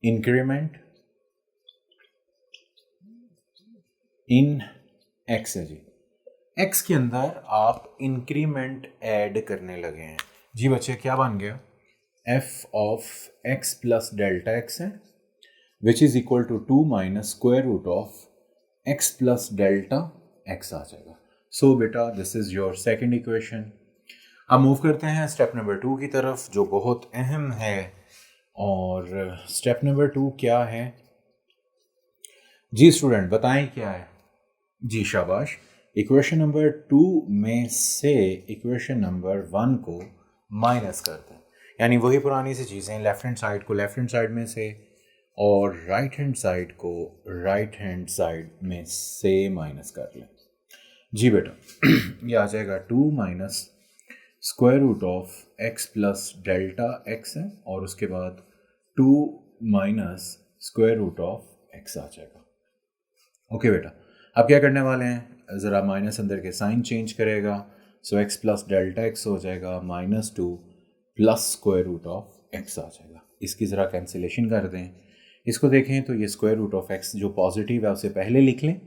[SPEAKER 1] इंक्रीमेंट इन एक्स है जी। एक्स के अंदर आप इंक्रीमेंट ऐड करने लगे हैं। जी बच्चे क्या बन गया, F of x plus delta x है which is equal to 2 minus square root of x plus delta x आ जाएगा। सो बेटा this is your second equation. अब मूव करते हैं स्टेप नंबर 2 की तरफ जो बहुत अहम है। और स्टेप नंबर 2 क्या है, जी स्टूडेंट बताएं क्या है। जी शाबाश, इक्वेशन नंबर 2 में से इक्वेशन नंबर 1 को माइनस करते हैं, यानी वही पुरानी सी चीज़ें, लेफ्ट हैंड साइड को लेफ्ट हैंड साइड में से और राइट हैंड साइड को राइट हैंड साइड में से माइनस कर लें। जी बेटा ये आ जाएगा 2 minus square root of x plus delta x है और उसके बाद 2 minus square root of x आ जाएगा। ओके बेटा, अब क्या करने वाले हैं, ज़रा माइनस अंदर के साइन चेंज करेगा। So X plus delta X हो जाएगा -2 plus square root of x आ जाएगा। इसकी ज़रा कैंसिलेशन कर दें। इसको देखें तो ये स्क्वायर रूट ऑफ एक्स जो पॉजिटिव है उसे पहले लिख लें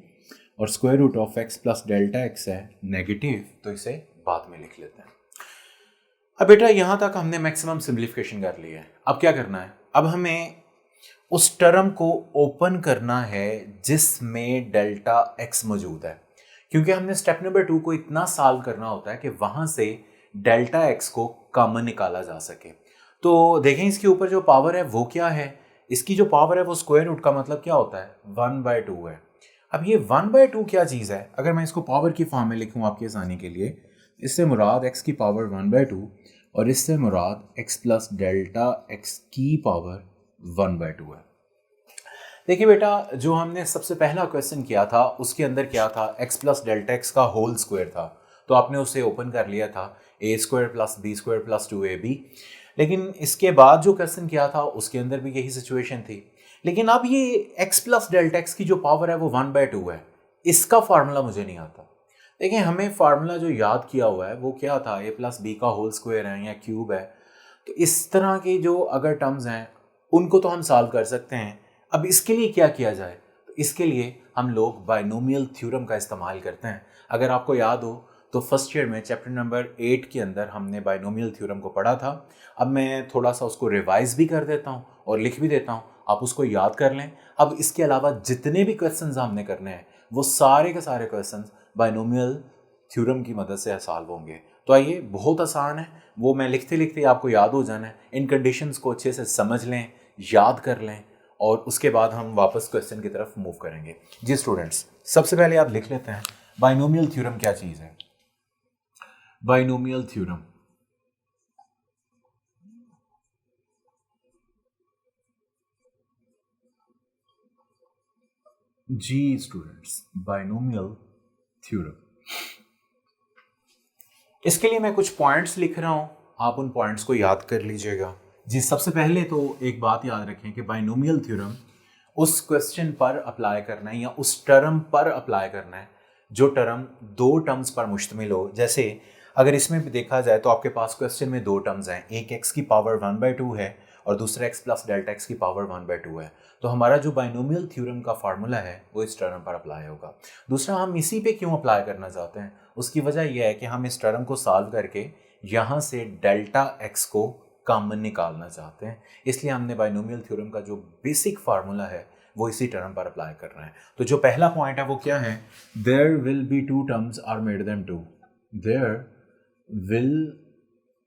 [SPEAKER 1] और square root of x plus delta x है नेगेटिव, तो इसे बाद में लिख लेते हैं। अब बेटा यहाँ तक हमने मैक्सिमम सिंप्लीफिकेशन कर ली है। अब क्या करना है, अब हमें उस टर्म को ओपन करना है जिसमें डेल्टा एक्स मौजूद है, क्योंकि हमने स्टेप नंबर 2 को इतना सॉल्व करना होता है कि वहाँ से डेल्टा एक्स को कॉमन निकाला जा सके। तो देखें इसके ऊपर जो पावर है वो क्या है, इसकी जो पावर है वो स्क्वायर रूट का मतलब क्या होता है, 1/2 है। अब ये 1/2 क्या चीज़ है, अगर मैं इसको पावर की फॉर्म में लिखूँ आपकी आसानी के लिए, इससे मुराद x की पावर 1/2 और इससे मुराद x प्लस डेल्टा x की पावर 1/2 है। देखिए बेटा, जो हमने सबसे पहला क्वेश्चन किया था उसके अंदर क्या था, x प्लस डेल्टा एक्स का होल स्क्वायर था, तो आपने उसे ओपन कर लिया था a² plus b² plus 2ab। लेकिन इसके बाद जो क्वेश्चन किया था उसके अंदर भी यही सिचुएशन थी, लेकिन अब ये x प्लस डेल्टा एक्स की जो पावर है वो 1/2 है। इसका फार्मूला मुझे नहीं आता। देखिए हमें फार्मूला जो याद किया हुआ है वो क्या था, a प्लस बी का होल स्क्वायर है या क्यूब है। तो इस तरह के जो अगर टर्म्स हैं उनको तो हम सॉल्व कर सकते हैं। अब इसके लिए क्या किया जाए, तो इसके लिए हम लोग बाइनोमियल थ्योरम का इस्तेमाल करते हैं। अगर आपको याद हो तो फर्स्ट ईयर में चैप्टर नंबर 8 के अंदर हमने बाइनोमियल थ्योरम को पढ़ा था। अब मैं थोड़ा सा उसको रिवाइज भी कर देता हूँ और लिख भी देता हूँ, आप उसको याद कर लें। अब इसके अलावा जितने भी क्वेश्चंस हमने करने हैं वो सारे के सारे क्वेश्चंस बाइनोमियल थ्योरम की मदद से सॉल्व होंगे। तो आइए, बहुत आसान है, वो मैं लिखते लिखते आपको याद हो जाना है। इन कंडीशंस को अच्छे से समझ लें, याद कर लें और उसके बाद हम वापस क्वेश्चन की तरफ मूव करेंगे। जी स्टूडेंट्स, सबसे पहले आप लिख लेते हैं बाइनोमियल थ्योरम क्या चीज़ है। बाइनोमियल थ्योरम जी स्टूडेंट्स, बाइनोमियल थ्योरम, इसके लिए मैं कुछ पॉइंट्स लिख रहा हूं, आप उन पॉइंट्स को याद कर लीजिएगा। जी सबसे पहले तो एक बात याद रखें कि बाइनोमियल थ्योरम उस क्वेश्चन पर अप्लाई करना है या उस टर्म पर अप्लाई करना है जो टर्म दो टर्म्स पर मुश्तमिल हो, जैसे अगर इसमें भी देखा जाए तो आपके पास क्वेश्चन में दो टर्म्स हैं, एक x की पावर 1/2 है और दूसरा x प्लस डेल्टा x की पावर 1/2 है। तो हमारा जो बाइनोमियल थ्योरम का फार्मूला है वो इस टर्म पर अप्लाई होगा। दूसरा, हम इसी पे क्यों अप्लाई करना चाहते हैं, उसकी वजह यह है कि हम इस टर्म को सॉल्व करके यहाँ से डेल्टा x को कॉमन निकालना चाहते हैं, इसलिए हमने बाइनोमियल थ्योरम का जो बेसिक फार्मूला है वो इसी टर्म पर अप्लाई कर रहे हैं। तो जो पहला पॉइंट है वो क्या है, there will be two terms are made them two, there will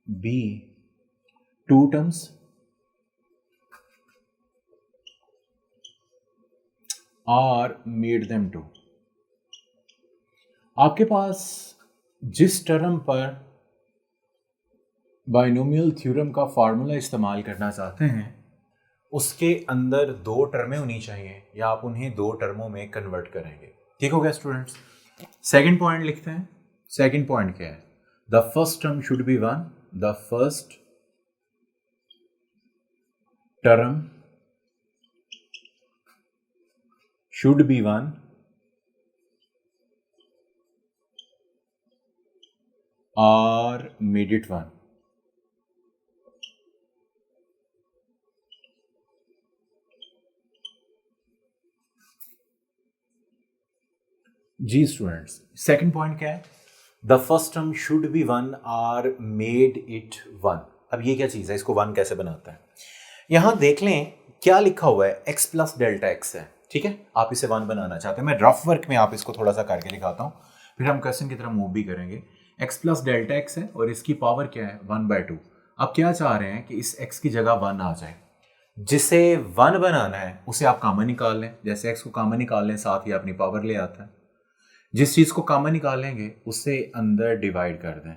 [SPEAKER 1] be two terms are made them two. आपके पास जिस टर्म पर बाइनोमियल थ्योरम का फार्मूला इस्तेमाल करना चाहते हैं उसके अंदर दो टर्में होनी चाहिए या आप उन्हें दो टर्मों में कन्वर्ट करेंगे। ठीक हो गया स्टूडेंट्स। सेकंड पॉइंट लिखते हैं। सेकंड पॉइंट क्या है, the first term should be one, the first term should be one और मेड इट वन। जी स्टूडेंट्स, सेकंड पॉइंट क्या है, the first term should be one or made it one. अब ये क्या चीज़ है, इसको वन कैसे बनाता है, यहां देख लें क्या लिखा हुआ है, x प्लस डेल्टा एक्स है। ठीक है, आप इसे वन बनाना चाहते हैं, मैं रफ वर्क में आप इसको थोड़ा सा करके दिखाता हूं, फिर हम क्वेश्चन की तरफ मूव भी करेंगे। x प्लस डेल्टा एक्स है और इसकी पावर क्या है 1/2। आप क्या चाह रहे हैं कि इस x की जगह वन आ जाए, जिसे वन बनाना है उसे आप कॉमन निकाल लें, जैसे x को कॉमन निकाल लें साथ ही अपनी पावर ले आता है, जिस चीज़ को कॉमन निकालेंगे उससे अंदर डिवाइड कर दें,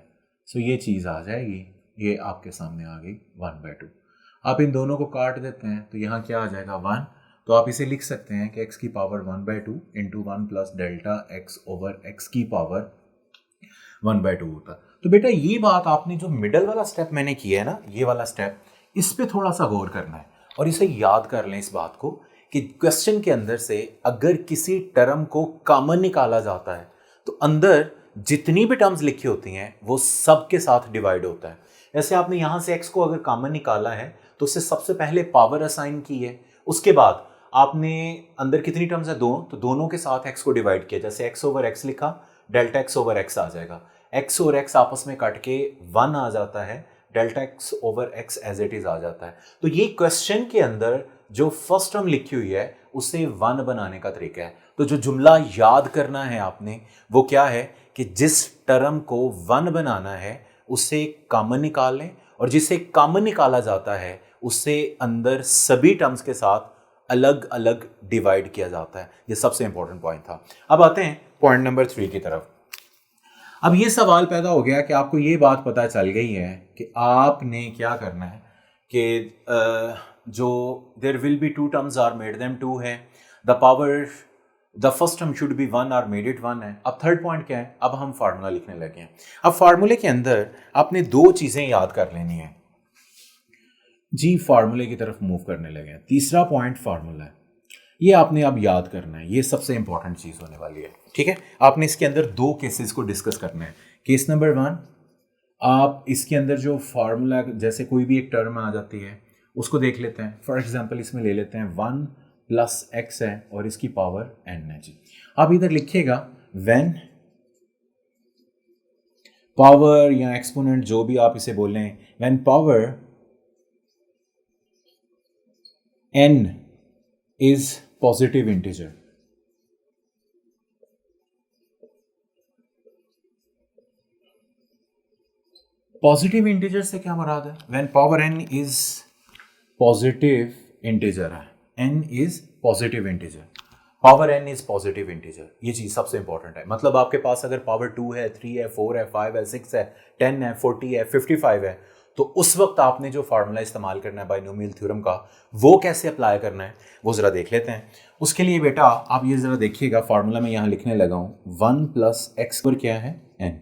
[SPEAKER 1] सो ये चीज़ आ जाएगी, ये आपके सामने आ गई 1/2। आप इन दोनों को काट देते हैं तो यहाँ क्या आ जाएगा 1, तो आप इसे लिख सकते हैं कि x की power 1/2 into 1 plus delta x over x की पावर 1/2 होता। तो बेटा ये बात आपने जो मिडल वाला स्टेप मैंने किया है ना, ये वाला स्टेप, इस पे थोड़ा सा गौर करना है और इसे याद कर लें इस बात को कि क्वेश्चन के अंदर से अगर किसी टर्म को कॉमन निकाला जाता है तो अंदर जितनी भी टर्म्स लिखी होती हैं वो सब के साथ डिवाइड होता है। जैसे आपने यहाँ से x को अगर कॉमन निकाला है तो उससे सबसे पहले पावर असाइन की है, उसके बाद आपने अंदर कितनी टर्म्स है, दो, तो दोनों के साथ x को डिवाइड किया, जैसे x ओवर x लिखा, डेल्टा x ओवर x आ जाएगा, x और x आपस में काट के 1 आ जाता है, delta x over x as it is आ जाता है। तो ये क्वेश्चन के अंदर जो फर्स्ट टर्म लिखी हुई है उसे 1 बनाने का तरीका है। तो जो जुमला याद करना है आपने वो क्या है कि जिस टर्म को 1 बनाना है उसे कॉमन निकाल लें और जिसे कॉमन निकाला जाता है उससे अंदर सभी टर्म्स के साथ अलग अलग डिवाइड किया जाता है। ये सबसे इंपॉर्टेंट पॉइंट था। अब आते हैं पॉइंट नंबर 3 की तरफ। अब ये सवाल पैदा हो गया कि आपको ये बात पता चल गई है कि आपने क्या करना है कि जो there will be two terms are made them two है, the first term should be one or made it one है। अब थर्ड पॉइंट क्या है, अब हम फार्मूला लिखने लगे हैं। अब फार्मूले के अंदर आपने दो चीजें याद कर लेनी है जी, फार्मूले की तरफ मूव करने लगे हैं। तीसरा पॉइंट फार्मूला है, ये आपने अब याद करना है, ये सबसे इंपॉर्टेंट चीज होने वाली है। ठीक है, आपने इसके अंदर दो केसेस को डिस्कस करना है। केस नंबर 1, आप इसके अंदर जो फार्मूला, जैसे कोई भी एक टर्म आ जाती है उसको देख लेते हैं। फॉर एग्जांपल इसमें ले लेते हैं 1 प्लस x है और इसकी पावर n है जी। आप इधर लिखिएगा व्हेन पावर या एक्सपोनेंट जो भी आप इसे बोलें, when power n is positive integer. Positive integer से क्या मुराद है, when power n is positive integer है, n is positive integer, power n is positive integer, ये चीज सबसे इंपॉर्टेंट है। मतलब आपके पास अगर पावर 2 है, 3 है, 4 है, 5 है, 6 है, 10 है, 40 है, 55 है, तो उस वक्त आपने जो फार्मूला इस्तेमाल करना है बाइनोमियल थ्योरम का, वो कैसे अप्लाई करना है वो जरा देख लेते हैं। उसके लिए बेटा आप ये जरा देखिएगा, फार्मूला में यहाँ लिखने लगा हूँ 1 प्लस एक्स पर क्या है n,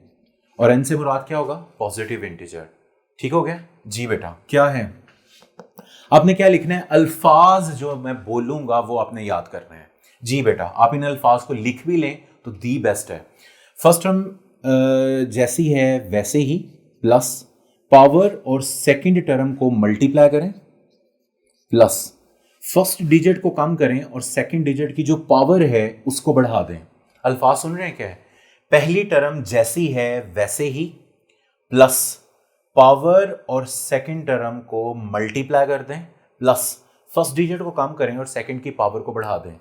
[SPEAKER 1] और n से मुराद क्या होगा, पॉजिटिव इंटीजर। ठीक हो गया जी बेटा। क्या है, आपने क्या लिखना है, अल्फाज जो मैं बोलूंगा वो आपने याद करना है जी बेटा। आप इन अल्फाज को लिख भी लें तो दी बेस्ट है। फर्स्ट टर्म जैसी है वैसे ही प्लस पावर और सेकंड टर्म को मल्टीप्लाई करें प्लस फर्स्ट डिजिट को कम करें और सेकंड डिजिट की जो पावर है उसको बढ़ा दें। अल्फाज सुन रहे हैं क्या है? पहली टर्म जैसी है वैसे ही प्लस पावर और सेकंड टर्म को मल्टीप्लाई कर दें प्लस फर्स्ट डिजिट को कम करें और सेकंड की पावर को बढ़ा दें।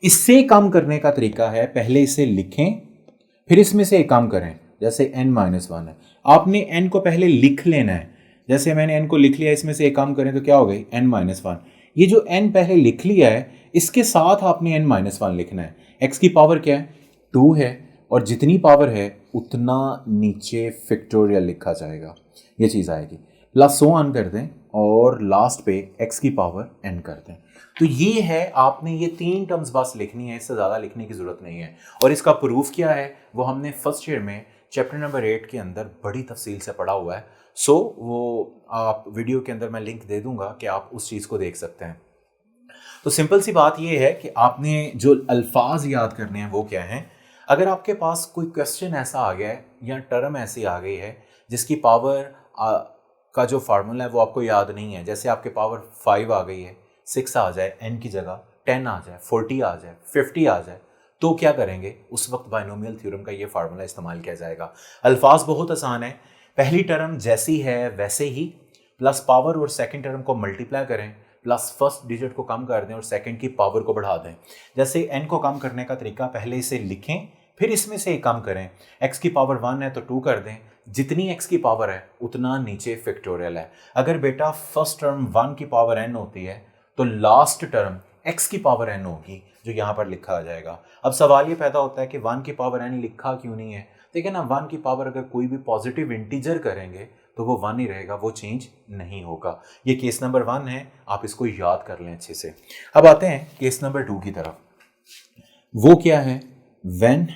[SPEAKER 1] इससे कम करने का तरीका है, पहले इसे लिखें फिर इसमें से एक काम करें। जैसे n-1 है, आपने n को पहले लिख लेना है। जैसे मैंने n को लिख लिया, इसमें से एक काम करें तो क्या हो गई n-1। ये जो n पहले लिख लिया है इसके साथ आपने n-1 लिखना है। x की पावर क्या है? 2 है और जितनी पावर है उतना नीचे फैक्टोरियल लिखा जाएगा, ये चीज़ आएगी। प्लस सो ऑन कर दें और लास्ट पे x की पावर n कर दें। तो ये है, आपने ये 3 टर्म्स बस लिखनी है, इससे ज़्यादा लिखने की ज़रूरत नहीं है। और इसका प्रूफ क्या है वो हमने फर्स्ट ईयर में चैप्टर नंबर 8 के अंदर बड़ी तफसील से पढ़ा हुआ है। सो वो आप वीडियो के अंदर मैं लिंक दे दूंगा कि आप उस चीज़ को देख सकते हैं। तो सिंपल सी बात ये है कि आपने जो अल्फाज याद करने हैं वो क्या हैं। अगर आपके पास कोई क्वेश्चन ऐसा आ गया है या टर्म ऐसी आ गई है जिसकी पावर का जो फार्मूला है वो आपको याद नहीं है, जैसे आपके पावर 5 आ गई है, 6 आ जाए n की जगह, 10 आ जाए, 40 आ जाए, 50 आ जाए, तो क्या करेंगे? उस वक्त बाइनोमियल थ्योरम का ये फार्मूला इस्तेमाल किया जाएगा। अल्फाज बहुत आसान है, पहली टर्म जैसी है वैसे ही प्लस पावर और सेकंड टर्म को मल्टीप्लाई करें प्लस फर्स्ट डिजिट को कम कर दें और सेकंड की पावर को बढ़ा दें। जैसे n को कम करने का तरीका, पहले इसे लिखें फिर इसमें से एक कम करें। x की पावर 1 है तो 2 कर दें, जितनी x की पावर है उतना नीचे फैक्टोरियल है। अगर बेटा फर्स्ट टर्म 1 की पावर n होती है तो लास्ट टर्म x की पावर n होगी, जो यहाँ पर लिखा आ जाएगा। अब सवाल ये पैदा होता है कि 1 की पावर n लिखा क्यों नहीं है? देखिए ना, 1 की पावर अगर कोई भी पॉजिटिव इंटीजर करेंगे तो वो 1 ही रहेगा, वो चेंज नहीं होगा। ये केस नंबर 1 है, आप इसको याद कर लें अच्छे से। अब आते हैं केस नंबर 2 की तरफ। वो क्या है? When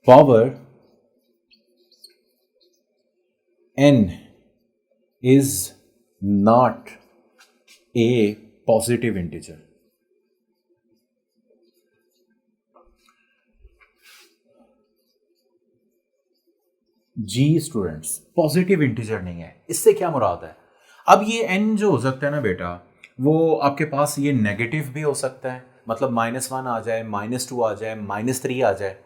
[SPEAKER 1] power n is not a positive integer। जी स्टूडेंट्स, पॉजिटिव इंटीजर नहीं है, इससे क्या मुराद है? अब ये n जो हो सकता है ना बेटा, वो आपके पास ये नेगेटिव भी हो सकता है, मतलब -1 आ जाए, -2 आ जाए, -3 आ जाए।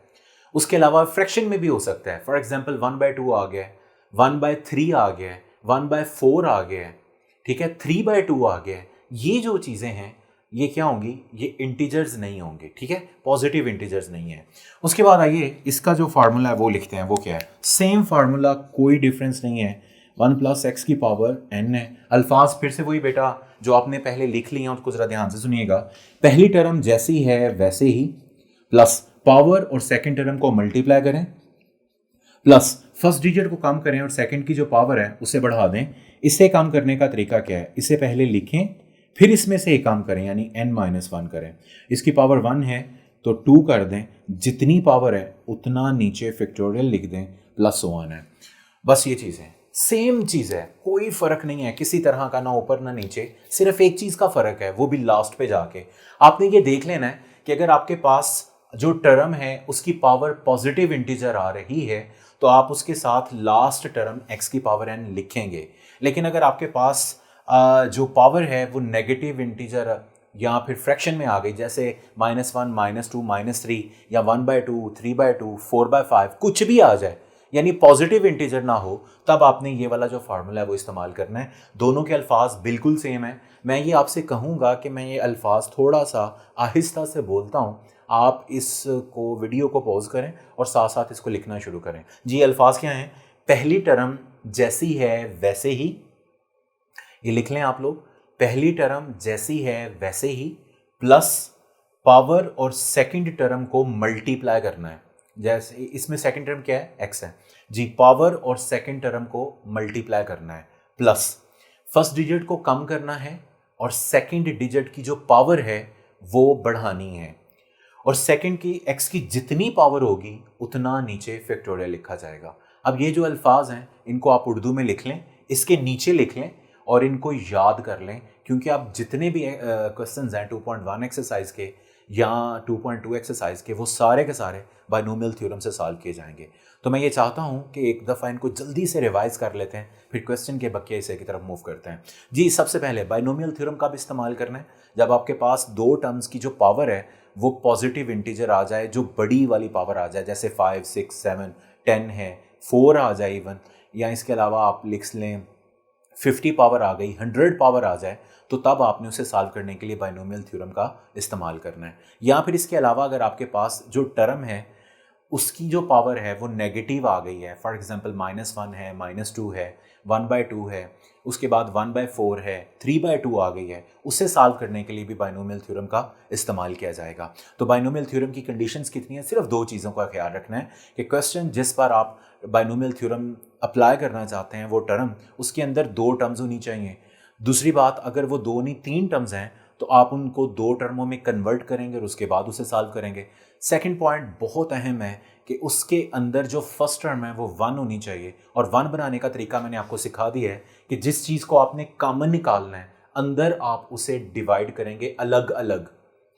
[SPEAKER 1] उसके अलावा फ्रैक्शन में भी हो सकता है। फॉर एग्जांपल 1/2 आ गया, 1/3 आ गया, 1/4 आ गया, ठीक है, 3/2 आ गया। ये जो चीज़ें हैं ये क्या होंगी? ये इंटीजर्स नहीं होंगे, ठीक है, पॉजिटिव इंटीजर्स नहीं है। उसके बाद आइए इसका जो फार्मूला है वो लिखते हैं। वो क्या है? सेम फार्मूला, कोई डिफरेंस नहीं है। 1 + x की पावर n है। अल्फाज फिर से वही बेटा जो आपने पहले लिख लिए हैं, उसको ज़रा ध्यान से सुनिएगा। पहली टर्म जैसी है वैसे ही प्लस पावर और सेकेंड टर्म को मल्टीप्लाई करें प्लस फर्स्ट डिजिट को कम करें और सेकंड की जो पावर है उसे बढ़ा दें। इससे कम करने का तरीका क्या है? इसे पहले लिखें फिर इसमें से एक काम करें, यानी n-1 करें। इसकी पावर 1 है तो 2 कर दें, जितनी पावर है उतना नीचे फैक्टोरियल लिख दें, प्लस 1 है। बस ये चीज़ है, सेम चीज़ है, कोई फ़र्क नहीं है किसी तरह का, ना ऊपर ना नीचे। सिर्फ एक चीज़ का फ़र्क है, वो भी लास्ट पे जाके आपने ये देख लेना है कि अगर आपके पास जो टर्म है उसकी पावर पॉजिटिव इंटीजर आ रही है तो आप उसके साथ लास्ट टर्म x की पावर n लिखेंगे। लेकिन अगर आपके पास जो पावर है वो नेगेटिव इंटीजर या फिर फ्रैक्शन में आ गई, जैसे -1, -2, -3 या 1/2, 3/2, 4/5 कुछ भी आ जाए, यानी पॉजिटिव इंटीजर ना हो, तब आपने ये वाला जो फार्मूला है वो इस्तेमाल करना है। दोनों के अल्फाज बिल्कुल सेम है। मैं ये आपसे कहूँगा कि मैं ये अल्फाज थोड़ा सा आहिस्ता से बोलता हूँ, आप इसको वीडियो को पॉज करें और साथ साथ इसको लिखना शुरू करें। जी अल्फाज क्या हैं? पहली टर्म जैसी है वैसे ही, ये लिख लें आप लोग, पहली टर्म जैसी है वैसे ही प्लस पावर और सेकंड टर्म को मल्टीप्लाई करना है। जैसे इसमें सेकंड टर्म क्या है? x है जी, पावर और सेकंड टर्म को मल्टीप्लाई करना है प्लस फर्स्ट डिजिट को कम करना है और सेकंड डिजिट की जो पावर है वो बढ़ानी है, और सेकंड की x की जितनी पावर होगी उतना नीचे फैक्टोरियल लिखा जाएगा। अब ये जो अल्फाज हैं इनको आप उर्दू में लिख लें, इसके नीचे लिख लें और इनको याद कर लें, क्योंकि आप जितने भी क्वेश्चंस हैं 2.1 एक्सरसाइज के या 2.2 एक्सरसाइज के, वो सारे के सारे बाइनोमियल थ्योरम से सॉल्व किए जाएंगे। तो मैं ये चाहता हूँ कि एक दफ़ा इनको जल्दी से रिवाइज कर लेते हैं, फिर क्वेश्चन के बकिया हिस्से की तरफ मूव करते हैं। जी, सबसे पहले बाइनोमियल थ्योरम कब इस्तेमाल करना है? जब आपके पास दो टर्म्स की जो पावर है वो पॉजिटिव इंटीजर आ जाए, जो बड़ी वाली पावर आ जाए, जैसे 5, 6, 7, 10 है, 4 आ जाए इवन, या इसके अलावा आप लिख लें 50 पावर आ गई, 100 पावर आ जाए, तो तब आपने उसे सॉल्व करने के लिए बाइनोमियल थ्योरम का इस्तेमाल करना है। या फिर इसके अलावा अगर आपके पास जो टर्म है उसकी जो पावर है वो नेगेटिव आ गई है, फॉर एग्जांपल -1 है, -2 है, 1/2 है, उसके बाद 1/4 है, 3/2 आ गई है, उसे सॉल्व करने के लिए भी बाइनोमियल थ्योरम का इस्तेमाल किया जाएगा। तो बाइनोमियल थ्योरम की कंडीशंस कितनी है? सिर्फ दो चीज़ों का ख्याल रखना है कि क्वेश्चन जिस पर आप बाइनोमियल थ्योरम अप्लाई करना चाहते हैं वो टर्म, उसके अंदर दो टर्म्स होनी चाहिए। दूसरी बात, अगर वो दो नहीं 3 टर्म्स हैं तो आप उनको दो टर्मों में कन्वर्ट करेंगे और उसके बाद उसे सॉल्व करेंगे। सेकंड पॉइंट बहुत अहम है कि उसके अंदर जो फर्स्ट टर्म है वो 1 होनी चाहिए, और 1 बनाने का तरीका मैंने आपको सिखा दिया है कि जिस चीज़ को आपने कॉमन निकालना है अंदर आप उसे डिवाइड करेंगे अलग अलग,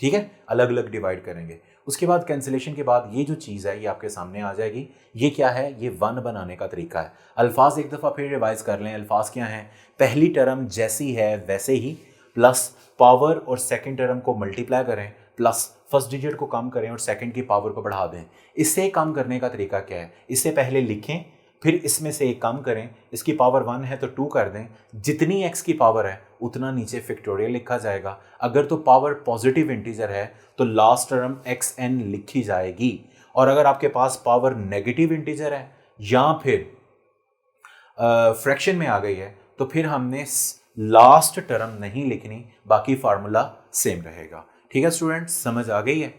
[SPEAKER 1] ठीक है, अलग अलग डिवाइड करेंगे। उसके बाद कैंसिलेशन के बाद ये जो चीज़ है ये आपके सामने आ जाएगी। ये क्या है? ये 1 बनाने का तरीका है। अल्फाज एक दफ़ा फिर रिवाइज कर लें। अल्फाज क्या हैं? पहली टर्म जैसी है वैसे ही, प्लस पावर और सेकंड टर्म को मल्टीप्लाई करें, प्लस फर्स्ट डिजिट को कम करें और सेकंड की पावर को बढ़ा दें। इससे कम करने का तरीका क्या है? इससे पहले लिखें, फिर इसमें से एक कम करें, इसकी पावर 1 है तो 2 कर दें, जितनी x की पावर है उतना नीचे फैक्टोरियल लिखा जाएगा। अगर तो पावर पॉजिटिव इंटीजर है तो लास्ट टर्म xn लिखी जाएगी, और अगर आपके पास पावर नेगेटिव इंटीजर है या फिर फ्रैक्शन में आ गई है तो फिर हमने लास्ट टर्म नहीं लिखनी, बाकी फार्मूला सेम रहेगा। ठीक है स्टूडेंट्स, समझ आ गई है?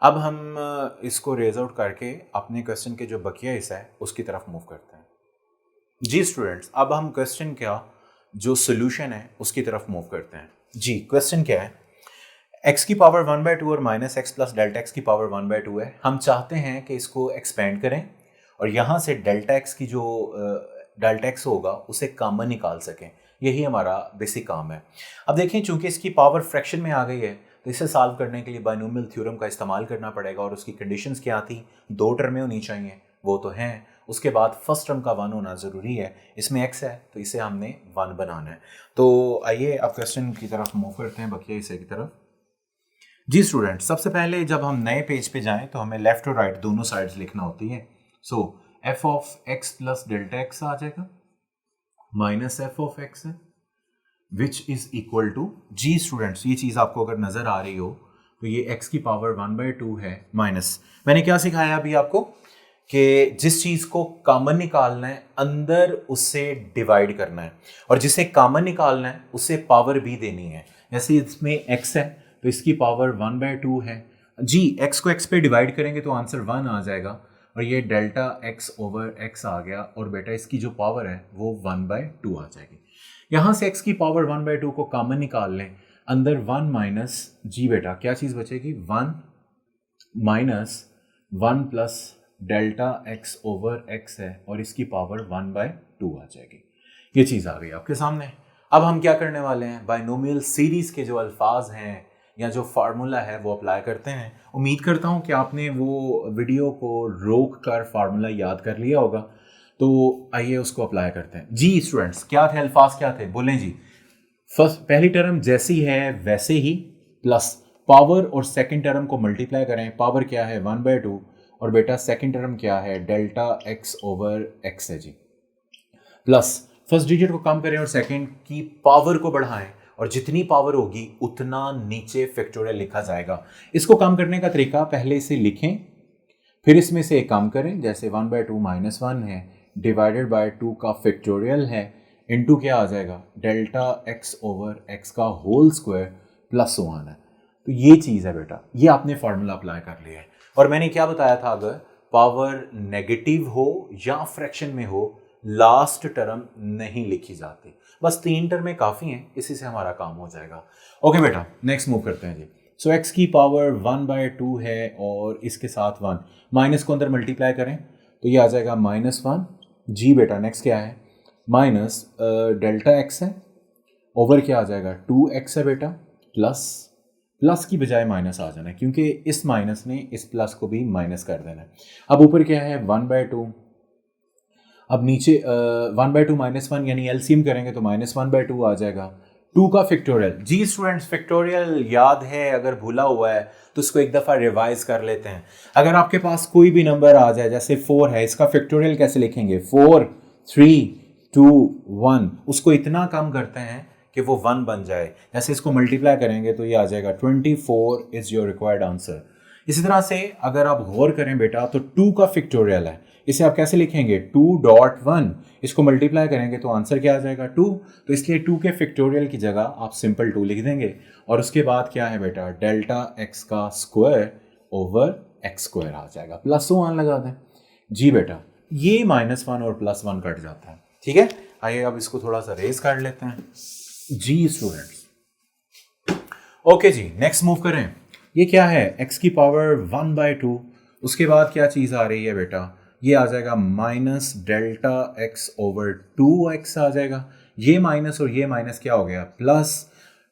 [SPEAKER 1] अब हम इसको रेज आउट करके अपने क्वेश्चन के जो बकिया हिस्सा है उसकी तरफ मूव करते हैं। जी स्टूडेंट्स, अब हम क्वेश्चन का जो सोल्यूशन है उसकी तरफ मूव करते हैं। जी, क्वेश्चन क्या है? x की पावर 1/2 और -x प्लस डेल्टा x की पावर 1/2 है। हम चाहते हैं कि इसको एक्सपेंड करें और यहाँ से डेल्टा x की जो डेल्टा x होगा उसे कॉमन निकाल सकें। यही हमारा बेसिक काम है। अब देखें, चूंकि इसकी पावर फ्रैक्शन में आ गई है तो इसे सॉल्व करने के लिए बाइनोमियल थ्योरम का इस्तेमाल करना पड़ेगा, और उसकी कंडीशंस क्या थी? दो टर्में होनी चाहिए, वो तो हैं। उसके बाद फर्स्ट टर्म का 1 होना ज़रूरी है। इसमें x है तो इसे हमने 1 बनाना है। तो आइए अब क्वेश्चन की तरफ मूव करते हैं, बकिया हिस्से की तरफ। जी स्टूडेंट, सबसे पहले जब हम नए पेज पे जाएं तो हमें लेफ्ट और राइट दोनों साइड्स लिखना होती है। So f of x plus delta x आ जाएगा, माइनस f ऑफ x है, विच इज इक्वल टू, जी स्टूडेंट्स ये चीज़ आपको अगर नज़र आ रही हो तो ये x की पावर 1/2 है, माइनस मैंने क्या सिखाया अभी आपको कि जिस चीज़ को कॉमन निकालना है अंदर उससे डिवाइड करना है, और जिसे कॉमन निकालना है उससे पावर भी देनी है। जैसे इसमें x है तो इसकी पावर 1/2 है। जी, x को x पे डिवाइड करेंगे तो आंसर 1 आ जाएगा, और ये डेल्टा x ओवर x आ गया, और बेटा इसकी जो पावर है वो 1/2 आ जाएगी। यहाँ से x की पावर 1/2 को कॉमन निकाल लें, अंदर 1 माइनस, जी बेटा क्या चीज़ बचेगी? 1 minus 1 plus delta x over x है, और इसकी पावर 1/2 आ जाएगी। ये चीज़ आ गई आपके सामने। अब हम क्या करने वाले हैं? बाइनोमियल सीरीज़ के जो अल्फाज हैं या जो फार्मूला है वो अप्लाई करते हैं। उम्मीद करता हूँ कि आपने वो वीडियो को रोक कर फार्मूला याद कर लिया होगा, तो आइए उसको अप्लाई करते हैं। जी स्टूडेंट्स, क्या थे अल्फाज, क्या थे? बोलें जी। फर्स्ट, पहली टर्म जैसी है वैसे ही, प्लस पावर और सेकंड टर्म को मल्टीप्लाई करें। पावर क्या है? 1/2, और बेटा सेकंड टर्म क्या है? डेल्टा x ओवर x है जी, प्लस फर्स्ट डिजिट को कम करें और सेकंड की पावर को बढ़ाएं, और जितनी पावर होगी उतना नीचे फैक्टोरियल लिखा जाएगा। इसको कम करने का तरीका, पहले इसे लिखें फिर इसमें से एक कम करें, जैसे 1/2 माइनस 1 है डिवाइडेड बाय 2 का फैक्टोरियल है, इनटू क्या आ जाएगा? डेल्टा x ओवर x का होल स्क्वायर प्लस 1 है। तो ये चीज़ है बेटा, ये आपने फार्मूला अप्लाई कर लिया है। और मैंने क्या बताया था, अगर पावर नेगेटिव हो या फ्रैक्शन में हो लास्ट टर्म नहीं लिखी जाती, बस 3 टर्में काफ़ी हैं, इसी से हमारा काम हो जाएगा। ओके बेटा, नेक्स्ट मूव करते हैं जी। सो x की पावर 1/2 है और इसके साथ 1, माइनस को अंदर मल्टीप्लाई करें तो ये आ जाएगा -1। जी बेटा, नेक्स्ट क्या है? माइनस डेल्टा x है, ओवर क्या आ जाएगा? 2x है बेटा, प्लस प्लस की बजाय माइनस आ जाना है, क्योंकि इस माइनस ने इस प्लस को भी माइनस कर देना है। अब ऊपर क्या है 1/2, अब नीचे 1/2 -1 यानी एलसीएम करेंगे तो -1/2 आ जाएगा। 2 का फैक्टोरियल, जी स्टूडेंट्स फैक्टोरियल याद है, अगर भूला हुआ है तो उसको एक दफ़ा रिवाइज कर लेते हैं। अगर आपके पास कोई भी नंबर आ जाए, जैसे 4 है, इसका फैक्टोरियल कैसे लिखेंगे, 4 3 2 1, उसको इतना कम करते हैं कि वो 1 बन जाए। जैसे इसको मल्टीप्लाई करेंगे तो ये आ जाएगा 24 इज़ योर रिक्वायर्ड आंसर। इसी तरह से अगर आप गौर करें बेटा तो 2 का फैक्टोरियल है, इसे आप कैसे लिखेंगे 2.1, इसको मल्टीप्लाई करेंगे तो आंसर क्या आ जाएगा 2। तो इसलिए 2 के फैक्टोरियल की जगह आप सिंपल 2 लिख देंगे। और उसके बाद क्या है बेटा, डेल्टा एक्स का स्क्वायर ओवर एक्स स्क्वायर आ जाएगा, प्लस 1 लगा दें। जी बेटा ये -1 और +1 कट जाता है। ठीक है, आइए अब इसको थोड़ा सा रेस कर लेते हैं। जी स्टूडेंट्स, ओके जी, नेक्स्ट मूव करें। ये क्या है, x की पावर 1/2, उसके बाद क्या चीज़ आ रही है बेटा, ये आ जाएगा minus delta x over 2x आ जाएगा। ये माइनस और ये माइनस क्या हो गया, प्लस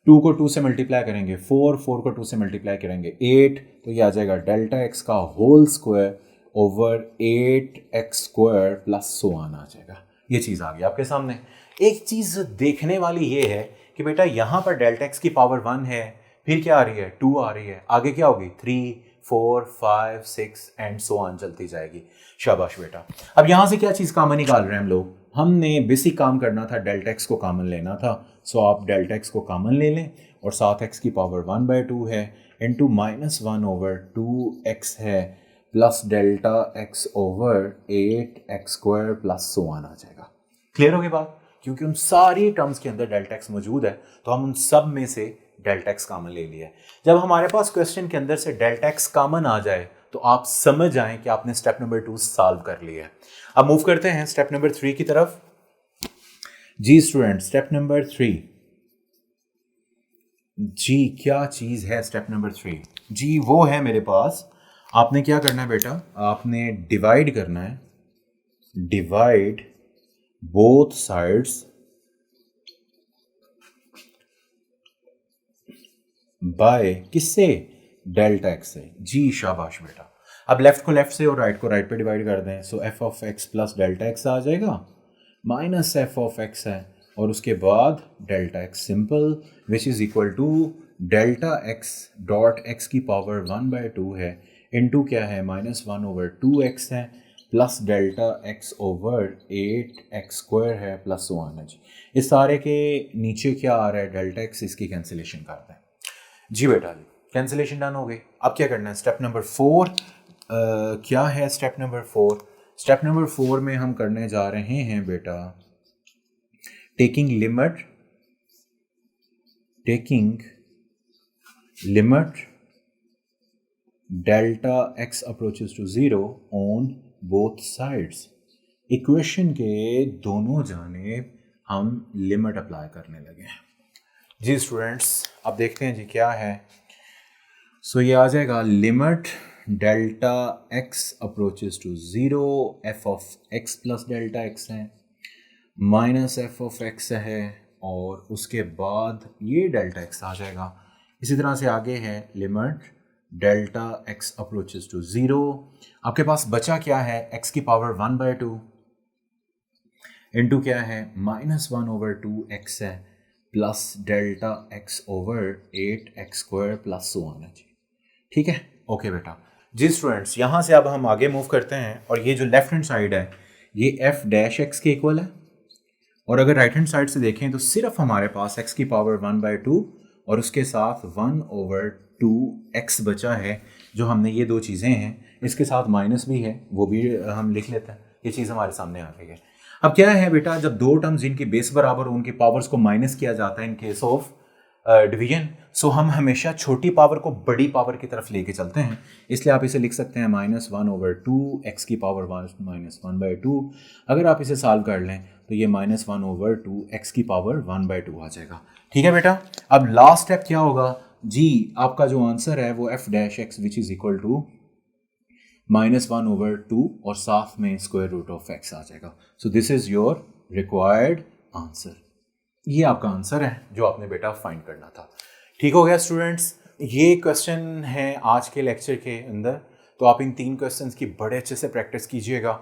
[SPEAKER 1] 2 को 2 से मल्टीप्लाई करेंगे 4, 4 को 2 से मल्टीप्लाई करेंगे 8, तो ये आ जाएगा डेल्टा x का whole square over 8x square plus 1 आ जाएगा। ये चीज़ आ गई आपके सामने। एक चीज़ देखने वाली ये है कि बेटा यहाँ पर डेल्टा x की पावर 1 है, फिर क्या आ रही है 2 आ रही है, आगे क्या होगी 3 4 5 6 एंड सो ऑन चलती जाएगी। शाबाश बेटा। अब यहाँ से क्या चीज़ कॉमन निकाल रहे हैं हम लोग, हमने बेसिक काम करना था, डेल्टा एक्स को कॉमन लेना था। सो आप डेल्टा एक्स को कॉमन ले लें और साथ एक्स की पावर 1/2 है इंटू -1 ओवर 2x है plus delta x over 8x square plus 1 आ जाएगा। क्लियर हो गई बात, क्योंकि उन सारी टर्म्स के अंदर डेल्टा एक्स मौजूद है तो हम उन सब में से डेल्टा एक्स कॉमन ले लिया है। जब हमारे पास क्वेश्चन के अंदर से डेल्टा एक्स कॉमन आ जाए तो आप समझ जाएं कि आपने स्टेप नंबर 2 सॉल्व कर लिया है। अब मूव करते हैं स्टेप नंबर 3 की तरफ। जी स्टूडेंट, स्टेप नंबर 3, जी क्या चीज़ है स्टेप नंबर 3? जी वो है मेरे पास, आपने क्या करना है बेटा, आपने डिवाइड करना है, डिवाइड बोथ साइड्स बाय किससे, डेल्टा एक्स से। जी शाबाश बेटा। अब लेफ्ट को लेफ्ट से और राइट को राइट पे डिवाइड कर दें, so F of x plus delta x आ जाएगा, माइनस एफ ऑफ एक्स है और उसके बाद delta x simple which is equal to delta x dot x की पावर 1/2 है इनटू क्या है -1 ओवर 2x है plus delta x over 8x square है प्लस 1 है। जी इस सारे के नीचे क्या आ रहा है, डेल्टा एक्स, इसकी कैंसिलेशन कर दें। जी बेटा जी कैंसिलेशन डन हो गई। अब क्या करना है, स्टेप नंबर 4 क्या है, स्टेप नंबर 4, स्टेप नंबर 4 में हम करने जा रहे हैं बेटा taking limit delta x approaches to 0 on both sides. Equation के दोनों जानिब हम लिमिट अप्लाई करने लगे हैं। जी स्टूडेंट्स, अब देखते हैं जी क्या है। सो ये आ जाएगा limit delta x approaches to 0, F of x plus delta x है माइनस एफ ऑफ एक्स है और उसके बाद ये डेल्टा एक्स आ जाएगा। इसी तरह से आगे है limit delta x approaches to 0, आपके पास बचा क्या है, एक्स की पावर 1/2 इंटू क्या है -1 ओवर 2x है plus delta x over 8x square plus 1 है। जी ठीक है, ओके बेटा। जी स्टूडेंट्स, यहाँ से अब हम आगे मूव करते हैं और ये जो लेफ्ट हैंड साइड है ये f डैश एक्स के इक्वल है और अगर राइट हैंड साइड से देखें तो सिर्फ हमारे पास x की पावर 1/2 और उसके साथ 1 ओवर 2x बचा है, जो हमने ये दो चीज़ें हैं, इसके साथ माइनस भी है वो भी हम लिख लेते हैं, ये चीज़ हमारे सामने आ गई है। अब क्या है बेटा, जब दो टर्म्स जिनकी बेस बराबर हो उनकी पावर्स को माइनस किया जाता है इन केस ऑफ डिवीजन, सो हम हमेशा छोटी पावर को बड़ी पावर की तरफ लेके चलते हैं, इसलिए आप इसे लिख सकते हैं -1 ओवर 2 एक्स की पावर -1/2। अगर आप इसे सॉल्व कर लें तो ये -1 ओवर 2 एक्स की पावर 1/2 आ जाएगा। ठीक है बेटा, अब लास्ट स्टेप क्या होगा जी, आपका जो आंसर है वो f dash x which is equal to -1 over 2 और साथ में स्क्वायर रूट ऑफ एक्स आ जाएगा। So this is your required answer. ये आपका आंसर है जो आपने बेटा फाइंड करना था। ठीक हो गया स्टूडेंट्स, ये क्वेश्चन है आज के लेक्चर के अंदर, तो आप इन 3 क्वेश्चंस की बड़े अच्छे से प्रैक्टिस कीजिएगा